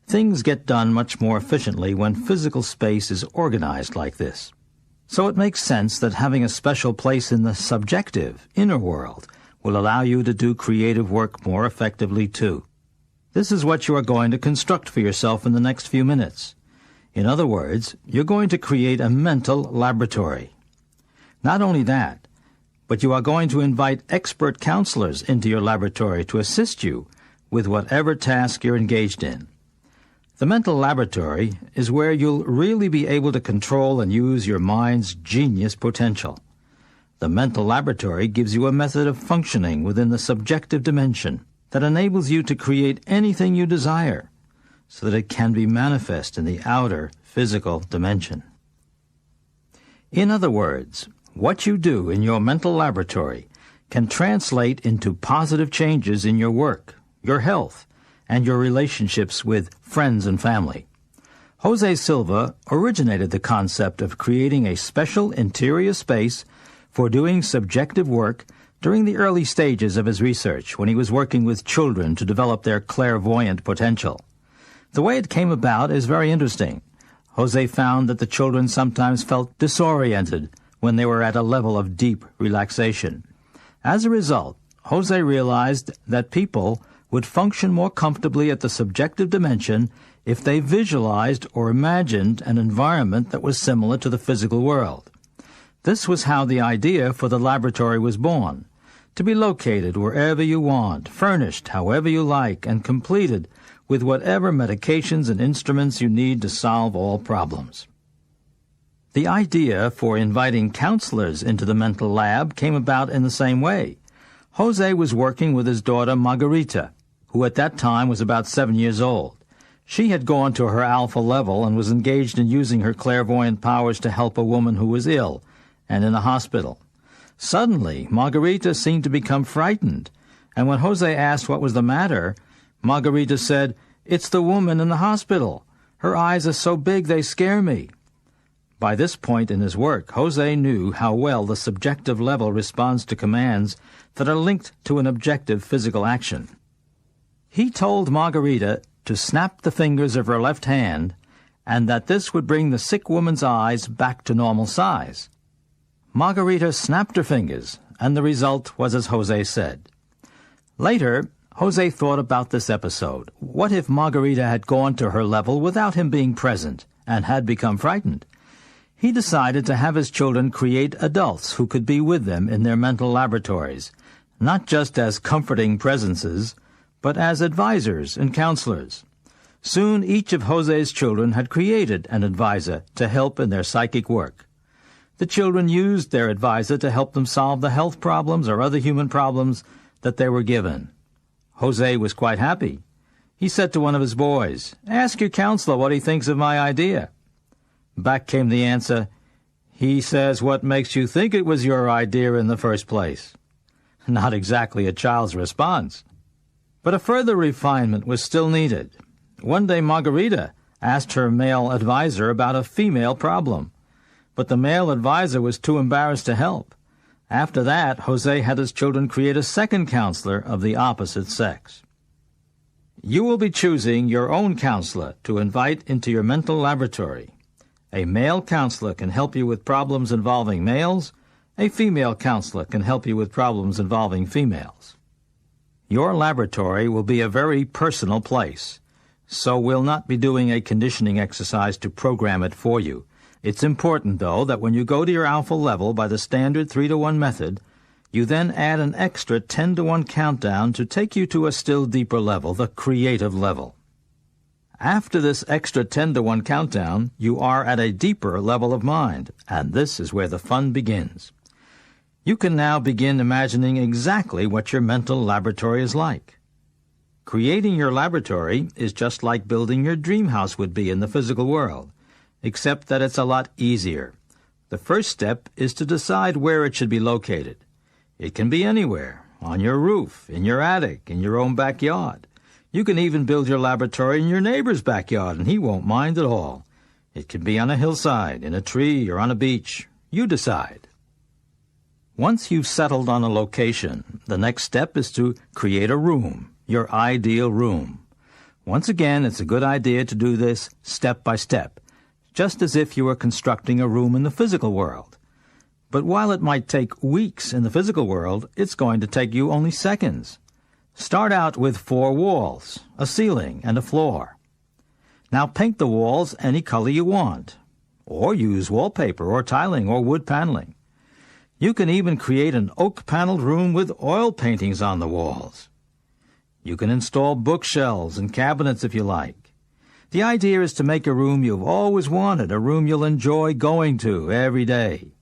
Things get done much more efficiently when physical space is organized like this. So it makes sense that having a special place in the subjective, inner world will allow you to do creative work more effectively too. This is what you are going to construct for yourself in the next few minutes. In other words, you're going to create a mental laboratory. Not only that, but you are going to invite expert counselors into your laboratory to assist you with whatever task you're engaged in. The mental laboratory is where you'll really be able to control and use your mind's genius potential. The mental laboratory gives you a method of functioning within the subjective dimension that enables you to create anything you desire so that it can be manifest in the outer physical dimension. In other words, what you do in your mental laboratory can translate into positive changes in your work, your health, and your relationships with friends and family. Jose Silva originated the concept of creating a special interior space for doing subjective work during the early stages of his research when he was working with children to develop their clairvoyant potential. The way it came about is very interesting. Jose found that the children sometimes felt disoriented when they were at a level of deep relaxation. As a result, Jose realized that people would function more comfortably at the subjective dimension if they visualized or imagined an environment that was similar to the physical world. This was how the idea for the laboratory was born, to be located wherever you want, furnished however you like, and completed with whatever medications and instruments you need to solve all problems. The idea for inviting counselors into the mental lab came about in the same way. Jose was working with his daughter Margarita, who at that time was about 7 years old. She had gone to her alpha level and was engaged in using her clairvoyant powers to help a woman who was ill and in a hospital. Suddenly, Margarita seemed to become frightened, and when Jose asked what was the matter, Margarita said, "It's the woman in the hospital. Her eyes are so big they scare me." By this point in his work, Jose knew how well the subjective level responds to commands that are linked to an objective physical action. He told Margarita to snap the fingers of her left hand, and that this would bring the sick woman's eyes back to normal size. Margarita snapped her fingers, and the result was as Jose said. Later, Jose thought about this episode. What if Margarita had gone to her level without him being present and had become frightened? He decided to have his children create adults who could be with them in their mental laboratories, not just as comforting presences, but as advisors and counselors. Soon each of Jose's children had created an advisor to help in their psychic work. The children used their advisor to help them solve the health problems or other human problems that they were given. Jose was quite happy. He said to one of his boys, "Ask your counselor what he thinks of my idea." Back came the answer, "He says, what makes you think it was your idea in the first place?" Not exactly a child's response. But a further refinement was still needed. One day Margarita asked her male advisor about a female problem, but the male advisor was too embarrassed to help. After that, Jose had his children create a second counselor of the opposite sex. You will be choosing your own counselor to invite into your mental laboratory. A male counselor can help you with problems involving males. A female counselor can help you with problems involving females. Your laboratory will be a very personal place, so we'll not be doing a conditioning exercise to program it for you. It's important, though, that when you go to your alpha level by the standard 3-to-1 method, you then add an extra 10-to-1 countdown to take you to a still deeper level, the creative level. After this extra 10-to-1 countdown, you are at a deeper level of mind, and this is where the fun begins. You can now begin imagining exactly what your mental laboratory is like. Creating your laboratory is just like building your dream house would be in the physical world, except that it's a lot easier. The first step is to decide where it should be located. It can be anywhere, on your roof, in your attic, in your own backyard. You can even build your laboratory in your neighbor's backyard, and he won't mind at all. It can be on a hillside, in a tree, or on a beach. You decide. Once you've settled on a location, the next step is to create a room, your ideal room. Once again, it's a good idea to do this step by step, just as if you were constructing a room in the physical world. But while it might take weeks in the physical world, it's going to take you only seconds. Start out with 4 walls, a ceiling, and a floor. Now paint the walls any color you want, or use wallpaper or tiling or wood paneling. You can even create an oak-paneled room with oil paintings on the walls. You can install bookshelves and cabinets if you like. The idea is to make a room you've always wanted, a room you'll enjoy going to every day.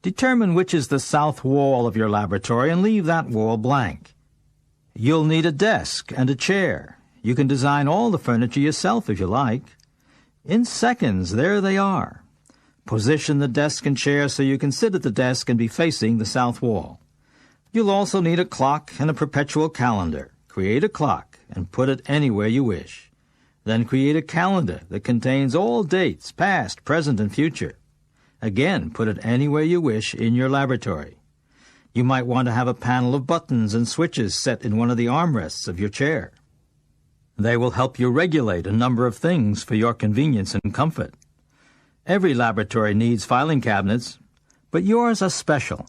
Determine which is the south wall of your laboratory and leave that wall blank. You'll need a desk and a chair. You can design all the furniture yourself if you like. In seconds, there they are. Position the desk and chair so you can sit at the desk and be facing the south wall. You'll also need a clock and a perpetual calendar. Create a clock and put it anywhere you wish. Then create a calendar that contains all dates, past, present, and future. Again, put it anywhere you wish in your laboratory. You might want to have a panel of buttons and switches set in one of the armrests of your chair. They will help you regulate a number of things for your convenience and comfort. Every laboratory needs filing cabinets, but yours are special.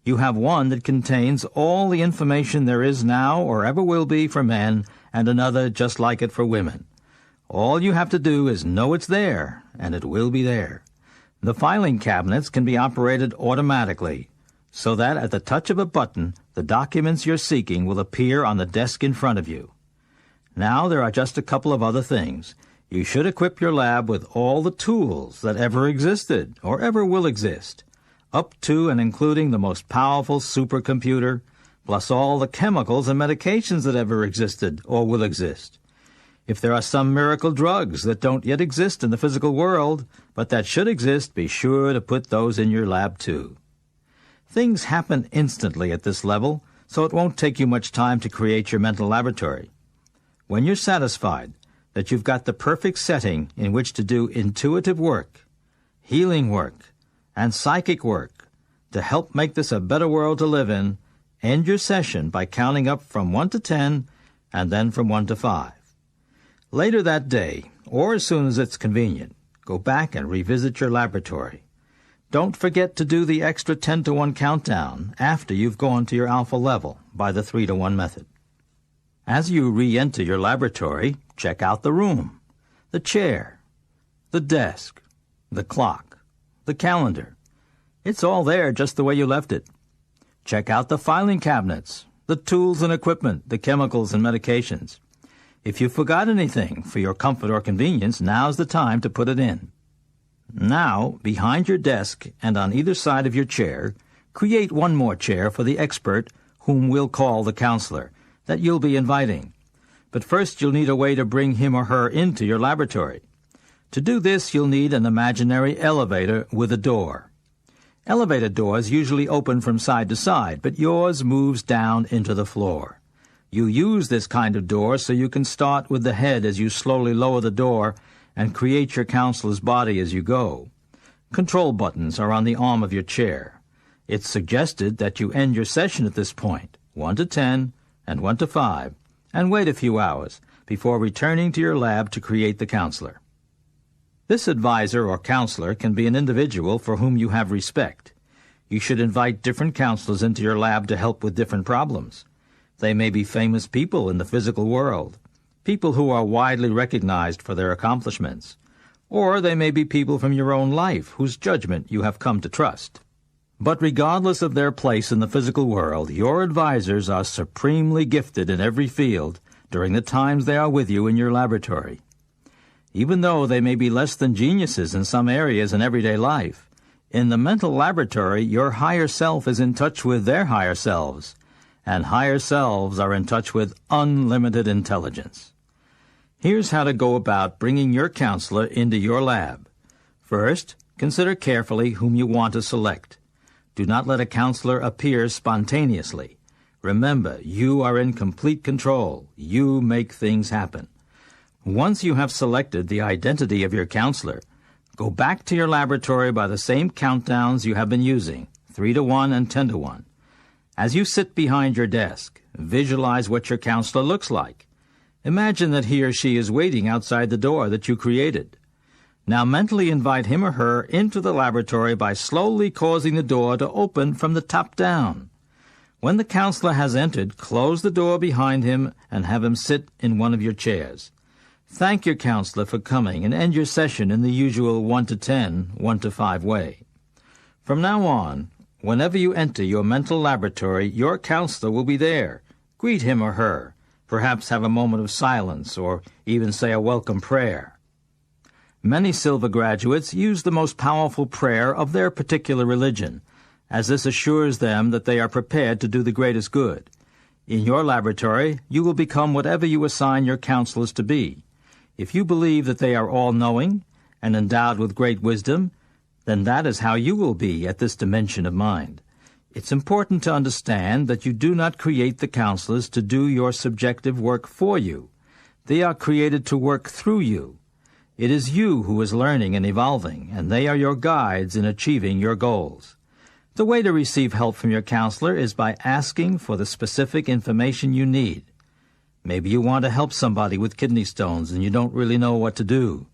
You have one that contains all the information there is now or ever will be for men, and another just like it for women. All you have to do is know it's there, and it will be there. The filing cabinets can be operated automatically, so that at the touch of a button, the documents you're seeking will appear on the desk in front of you. Now there are just a couple of other things. You should equip your lab with all the tools that ever existed or ever will exist, up to and including the most powerful supercomputer, plus all the chemicals and medications that ever existed or will exist. If there are some miracle drugs that don't yet exist in the physical world, but that should exist, be sure to put those in your lab too. Things happen instantly at this level, so it won't take you much time to create your mental laboratory. When you're satisfied, that you've got the perfect setting in which to do intuitive work, healing work, and psychic work to help make this a better world to live in, end your session by counting up from 1 to 10 and then from 1 to 5. Later that day, or as soon as it's convenient, go back and revisit your laboratory. Don't forget to do the extra 10 to 1 countdown after you've gone to your alpha level by the 3 to 1 method. As you re-enter your laboratory, check out the room, the chair, the desk, the clock, the calendar. It's all there just the way you left it. Check out the filing cabinets, the tools and equipment, the chemicals and medications. If you forgot anything for your comfort or convenience, now's the time to put it in. Now, behind your desk and on either side of your chair, create one more chair for the expert whom we'll call the counselor that you'll be inviting. But first you'll need a way to bring him or her into your laboratory. To do this, you'll need an imaginary elevator with a door. Elevator doors usually open from side to side, but yours moves down into the floor. You use this kind of door so you can start with the head as you slowly lower the door and create your counselor's body as you go. Control buttons are on the arm of your chair. It's suggested that you end your session at this point, 1 to 10 and 1 to 5, and wait a few hours before returning to your lab to create the counselor. This advisor or counselor can be an individual for whom you have respect. You should invite different counselors into your lab to help with different problems. They may be famous people in the physical world, people who are widely recognized for their accomplishments, or they may be people from your own life whose judgment you have come to trust. But regardless of their place in the physical world, your advisors are supremely gifted in every field during the times they are with you in your laboratory. Even though they may be less than geniuses in some areas in everyday life, in the mental laboratory your higher self is in touch with their higher selves, and higher selves are in touch with unlimited intelligence. Here's how to go about bringing your counselor into your lab. First, consider carefully whom you want to select. Do not let a counselor appear spontaneously. Remember, you are in complete control. You make things happen. Once you have selected the identity of your counselor, go back to your laboratory by the same countdowns you have been using, 3 to 1 and 10 to 1. As you sit behind your desk, visualize what your counselor looks like. Imagine that he or she is waiting outside the door that you created. Now mentally invite him or her into the laboratory by slowly causing the door to open from the top down. When the counselor has entered, close the door behind him and have him sit in one of your chairs. Thank your counselor for coming and end your session in the usual 1 to 10, 1 to 5 way. From now on, whenever you enter your mental laboratory, your counselor will be there. Greet him or her, perhaps have a moment of silence or even say a welcome prayer. Many Silva graduates use the most powerful prayer of their particular religion, as this assures them that they are prepared to do the greatest good. In your laboratory, you will become whatever you assign your counselors to be. If you believe that they are all-knowing and endowed with great wisdom, then that is how you will be at this dimension of mind. It's important to understand that you do not create the counselors to do your subjective work for you. They are created to work through you. It is you who is learning and evolving, and they are your guides in achieving your goals. The way to receive help from your counselor is by asking for the specific information you need. Maybe you want to help somebody with kidney stones and you don't really know what to do.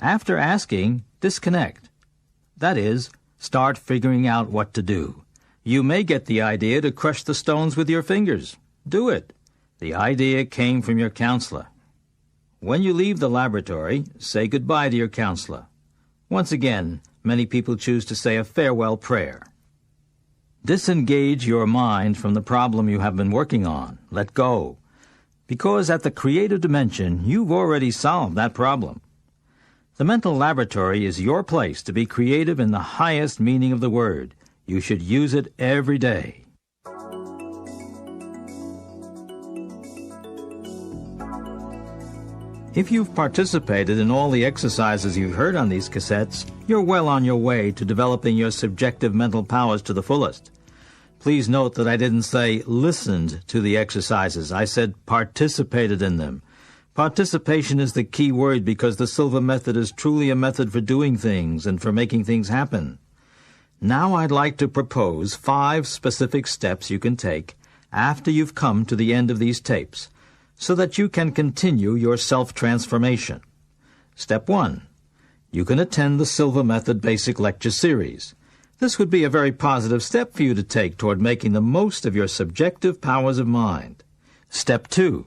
After asking, disconnect. That is, start figuring out what to do. You may get the idea to crush the stones with your fingers. Do it. The idea came from your counselor. When you leave the laboratory, say goodbye to your counselor. Once again, many people choose to say a farewell prayer. Disengage your mind from the problem you have been working on. Let go. Because at the creative dimension, you've already solved that problem. The mental laboratory is your place to be creative in the highest meaning of the word. You should use it every day. If you've participated in all the exercises you've heard on these cassettes, you're well on your way to developing your subjective mental powers to the fullest. Please note that I didn't say listened to the exercises. I said participated in them. Participation is the key word because the Silva Method is truly a method for doing things and for making things happen. Now I'd like to propose 5 specific steps you can take after you've come to the end of these tapes so that you can continue your self-transformation. Step 1. You can attend the Silva Method Basic Lecture Series. This would be a very positive step for you to take toward making the most of your subjective powers of mind. Step 2.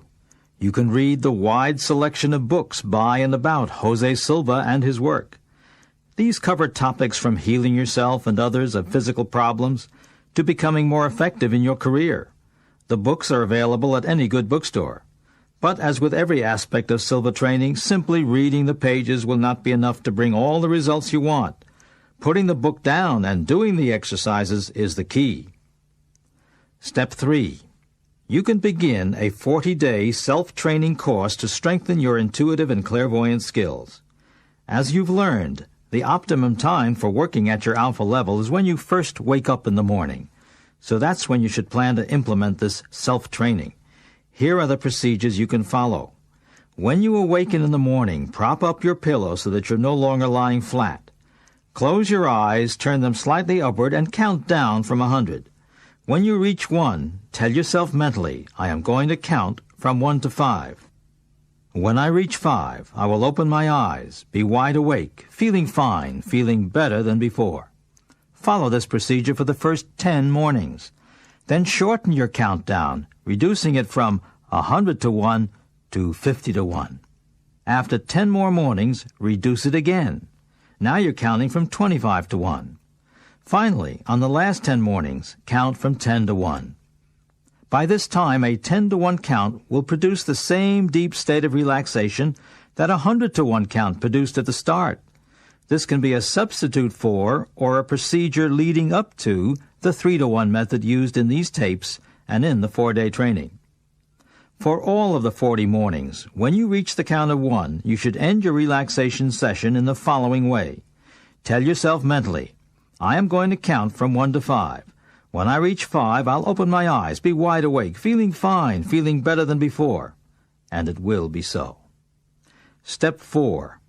You can read the wide selection of books by and about Jose Silva and his work. These cover topics from healing yourself and others of physical problems to becoming more effective in your career. The books are available at any good bookstore. But as with every aspect of Silva training, simply reading the pages will not be enough to bring all the results you want. Putting the book down and doing the exercises is the key. Step 3. You can begin a 40-day self-training course to strengthen your intuitive and clairvoyant skills. As you've learned, the optimum time for working at your alpha level is when you first wake up in the morning. So that's when you should plan to implement this self-training. Here are the procedures you can follow. When you awaken in the morning, prop up your pillow so that you're no longer lying flat. Close your eyes, turn them slightly upward, and count down from 100. When you reach 1, tell yourself mentally, I am going to count from 1 to 5. When I reach 5, I will open my eyes, be wide awake, feeling fine, feeling better than before. Follow this procedure for the first 10 mornings. Then shorten your countdown, reducing it from 100 to 1 to 50 to 1. After 10 more mornings, reduce it again. Now you're counting from 25 to 1. Finally, on the last 10 mornings, count from 10 to 1. By this time, a 10 to 1 count will produce the same deep state of relaxation that a 100 to 1 count produced at the start. This can be a substitute for or a procedure leading up to the 3 to 1 method used in these tapes and in the 4-day training. For all of the 40 mornings, when you reach the count of 1, you should end your relaxation session in the following way. Tell yourself mentally, I am going to count from 1 to 5. When I reach 5, I'll open my eyes, be wide awake, feeling fine, feeling better than before. And it will be so. Step 4.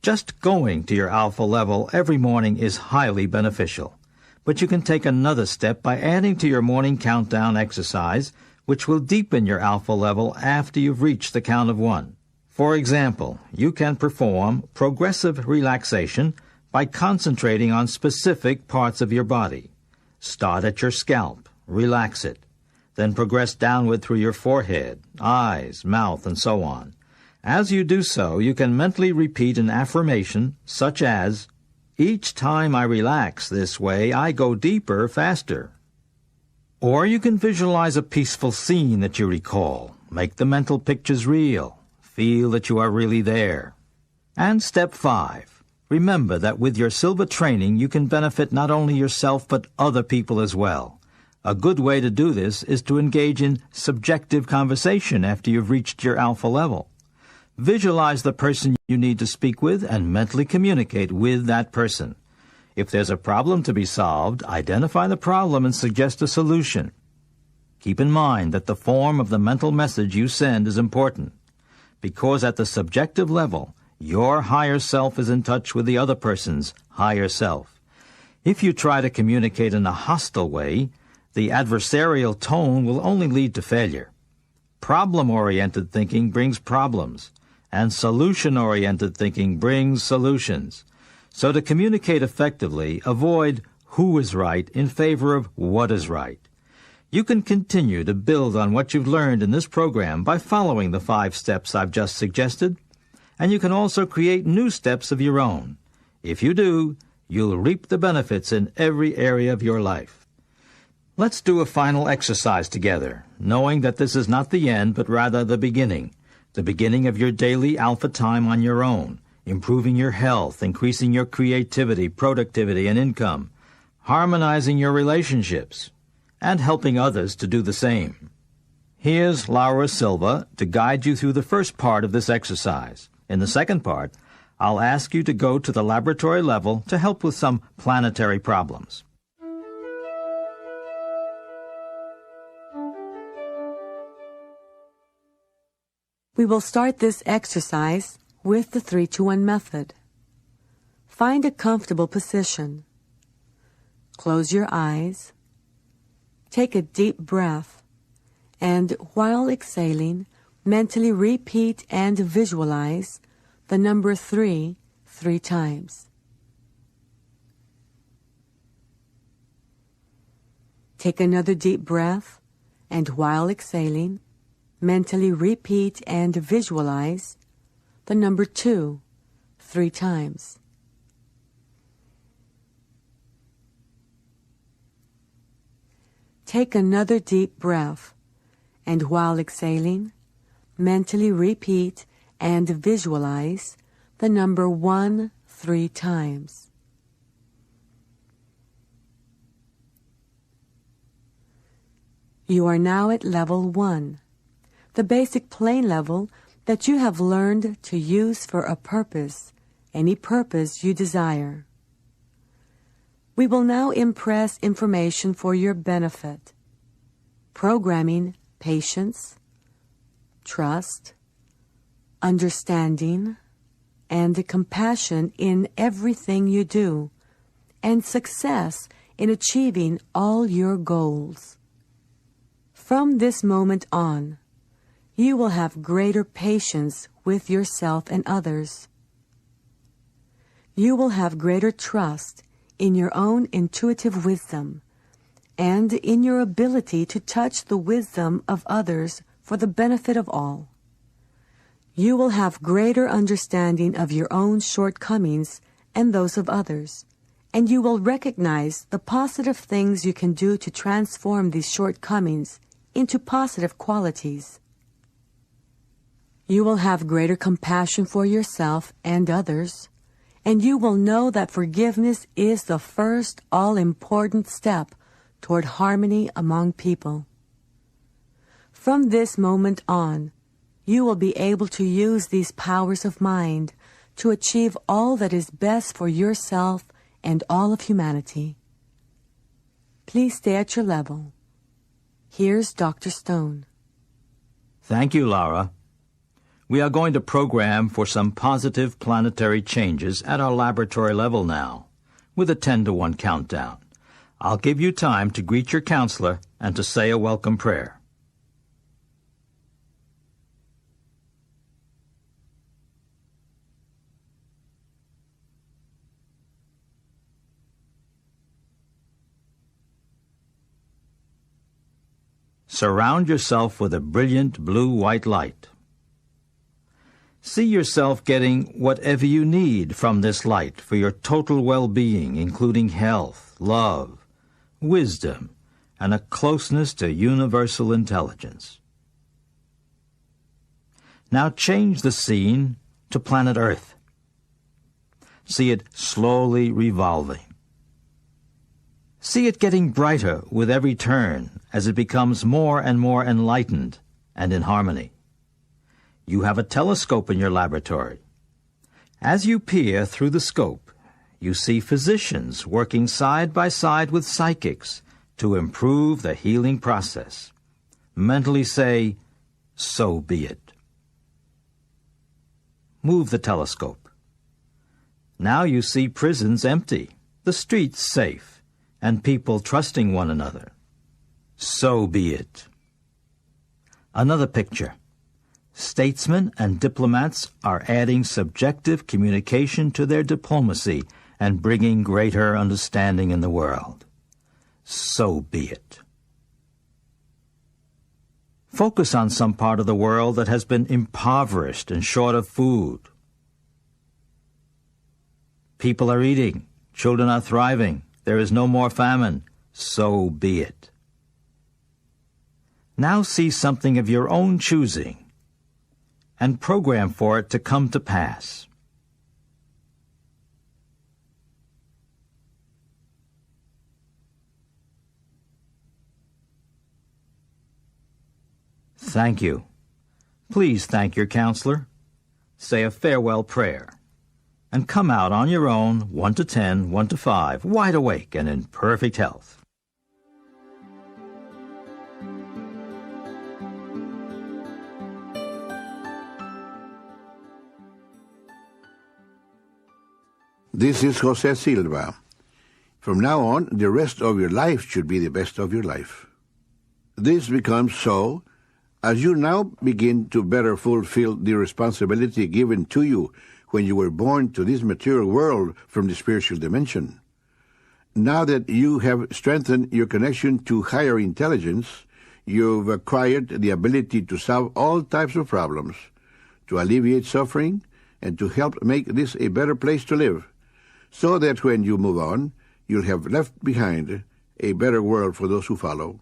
Just going to your alpha level every morning is highly beneficial. But you can take another step by adding to your morning countdown exercise, which will deepen your alpha level after you've reached the count of 1. For example, you can perform progressive relaxation by concentrating on specific parts of your body. Start at your scalp, relax it, then progress downward through your forehead, eyes, mouth, and so on. As you do so, you can mentally repeat an affirmation such as, each time I relax this way, I go deeper, faster. Or you can visualize a peaceful scene that you recall. Make the mental pictures real. Feel that you are really there. And step 5. Remember that with your Silva training, you can benefit not only yourself but other people as well. A good way to do this is to engage in subjective conversation after you've reached your alpha level. Visualize the person you need to speak with and mentally communicate with that person. If there's a problem to be solved, identify the problem and suggest a solution. Keep in mind that the form of the mental message you send is important, because at the subjective level, your higher self is in touch with the other person's higher self. If you try to communicate in a hostile way, the adversarial tone will only lead to failure. Problem-oriented thinking brings problems, and solution-oriented thinking brings solutions. So to communicate effectively, avoid who is right in favor of what is right. You can continue to build on what you've learned in this program by following the 5 steps I've just suggested, and you can also create new steps of your own. If you do, you'll reap the benefits in every area of your life. Let's do a final exercise together, knowing that this is not the end, but rather the beginning of your daily alpha time on your own, improving your health, increasing your creativity, productivity, and income, harmonizing your relationships, and helping others to do the same. Here's Laura Silva to guide you through the first part of this exercise. In the second part, I'll ask you to go to the laboratory level to help with some planetary problems.
We will start this exercise with the 3-2-1 method. Find a comfortable position. Close your eyes. Take a deep breath, and while exhaling, mentally repeat and visualize the number 3 times. Take another deep breath, and while exhaling, mentally repeat and visualize the number 2 3 times. Take another deep breath, and while exhaling, mentally repeat and visualize the number 1 3 times. You are now at level 1, the basic plane level that you have learned to use for a purpose, any purpose you desire. We will now impress information for your benefit, programming patience, trust, understanding, and compassion in everything you do, and success in achieving all your goals. From this moment on, you will have greater patience with yourself and others. You will have greater trust in your own intuitive wisdom and in your ability to touch the wisdom of others for the benefit of all. You will have greater understanding of your own shortcomings and those of others, and you will recognize the positive things you can do to transform these shortcomings into positive qualities. You will have greater compassion for yourself and others, and you will know that forgiveness is the first all-important step toward harmony among people. From this moment on, you will be able to use these powers of mind to achieve all that is best for yourself and all of humanity. Please stay at your level. Here's Dr. Stone.
Thank you, Laura. We are going to program for some positive planetary changes at our laboratory level now, with a 10-to-1 countdown. I'll give you time to greet your counselor and to say a welcome prayer. Surround yourself with a brilliant blue-white light. See yourself getting whatever you need from this light for your total well-being, including health, love, wisdom, and a closeness to universal intelligence. Now change the scene to planet Earth. See it slowly revolving. See it getting brighter with every turn as it becomes more and more enlightened and in harmony. You have a telescope in your laboratory. As you peer through the scope, you see physicians working side by side with psychics to improve the healing process. Mentally say, "So be it." Move the telescope. Now you see prisons empty, the streets safe, and people trusting one another. So be it. Another picture. Statesmen and diplomats are adding subjective communication to their diplomacy and bringing greater understanding in the world. So be it. Focus on some part of the world that has been impoverished and short of food. People are eating, children are thriving, there is no more famine. So be it. Now see something of your own choosing and program for it to come to pass. Thank you. Please thank your counselor. Say a farewell prayer. And come out on your own, 1 to 10, 1 to 5, wide awake and in perfect health.
This is Jose Silva. From now on, the rest of your life should be the best of your life. This becomes so as you now begin to better fulfill the responsibility given to you when you were born to this material world from the spiritual dimension. Now that you have strengthened your connection to higher intelligence, you've acquired the ability to solve all types of problems, to alleviate suffering, and to help make this a better place to live, so that when you move on, you'll have left behind a better world for those who follow.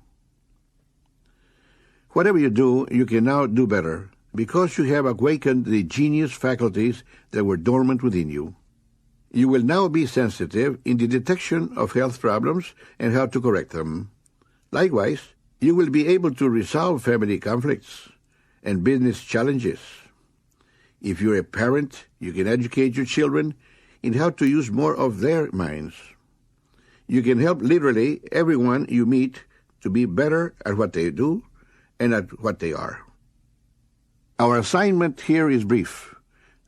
Whatever you do, you can now do better, because you have awakened the genius faculties that were dormant within you. You will now be sensitive in the detection of health problems and how to correct them. Likewise, you will be able to resolve family conflicts and business challenges. If you're a parent, you can educate your children in how to use more of their minds. You can help literally everyone you meet to be better at what they do and at what they are. Our assignment here is brief.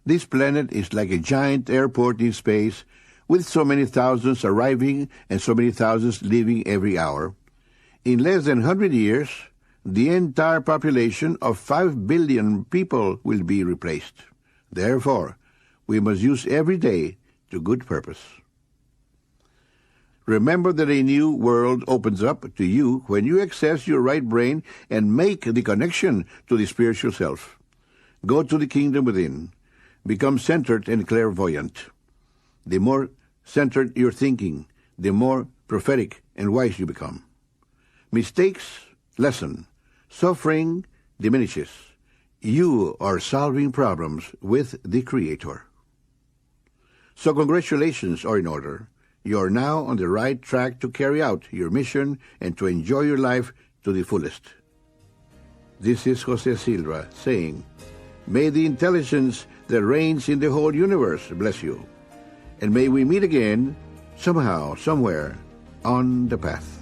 This planet is like a giant airport in space with so many thousands arriving and so many thousands leaving every hour. In less than 100 years, the entire population of 5 billion people will be replaced. Therefore, we must use every day to good purpose. Remember that a new world opens up to you when you access your right brain and make the connection to the spiritual self. Go to the kingdom within. Become centered and clairvoyant. The more centered your thinking, the more prophetic and wise you become. Mistakes lessen. Suffering diminishes. You are solving problems with the Creator. So congratulations are in order. You are now on the right track to carry out your mission and to enjoy your life to the fullest. This is Jose Silva saying, may the intelligence that reigns in the whole universe bless you. And may we meet again, somehow, somewhere, on the path.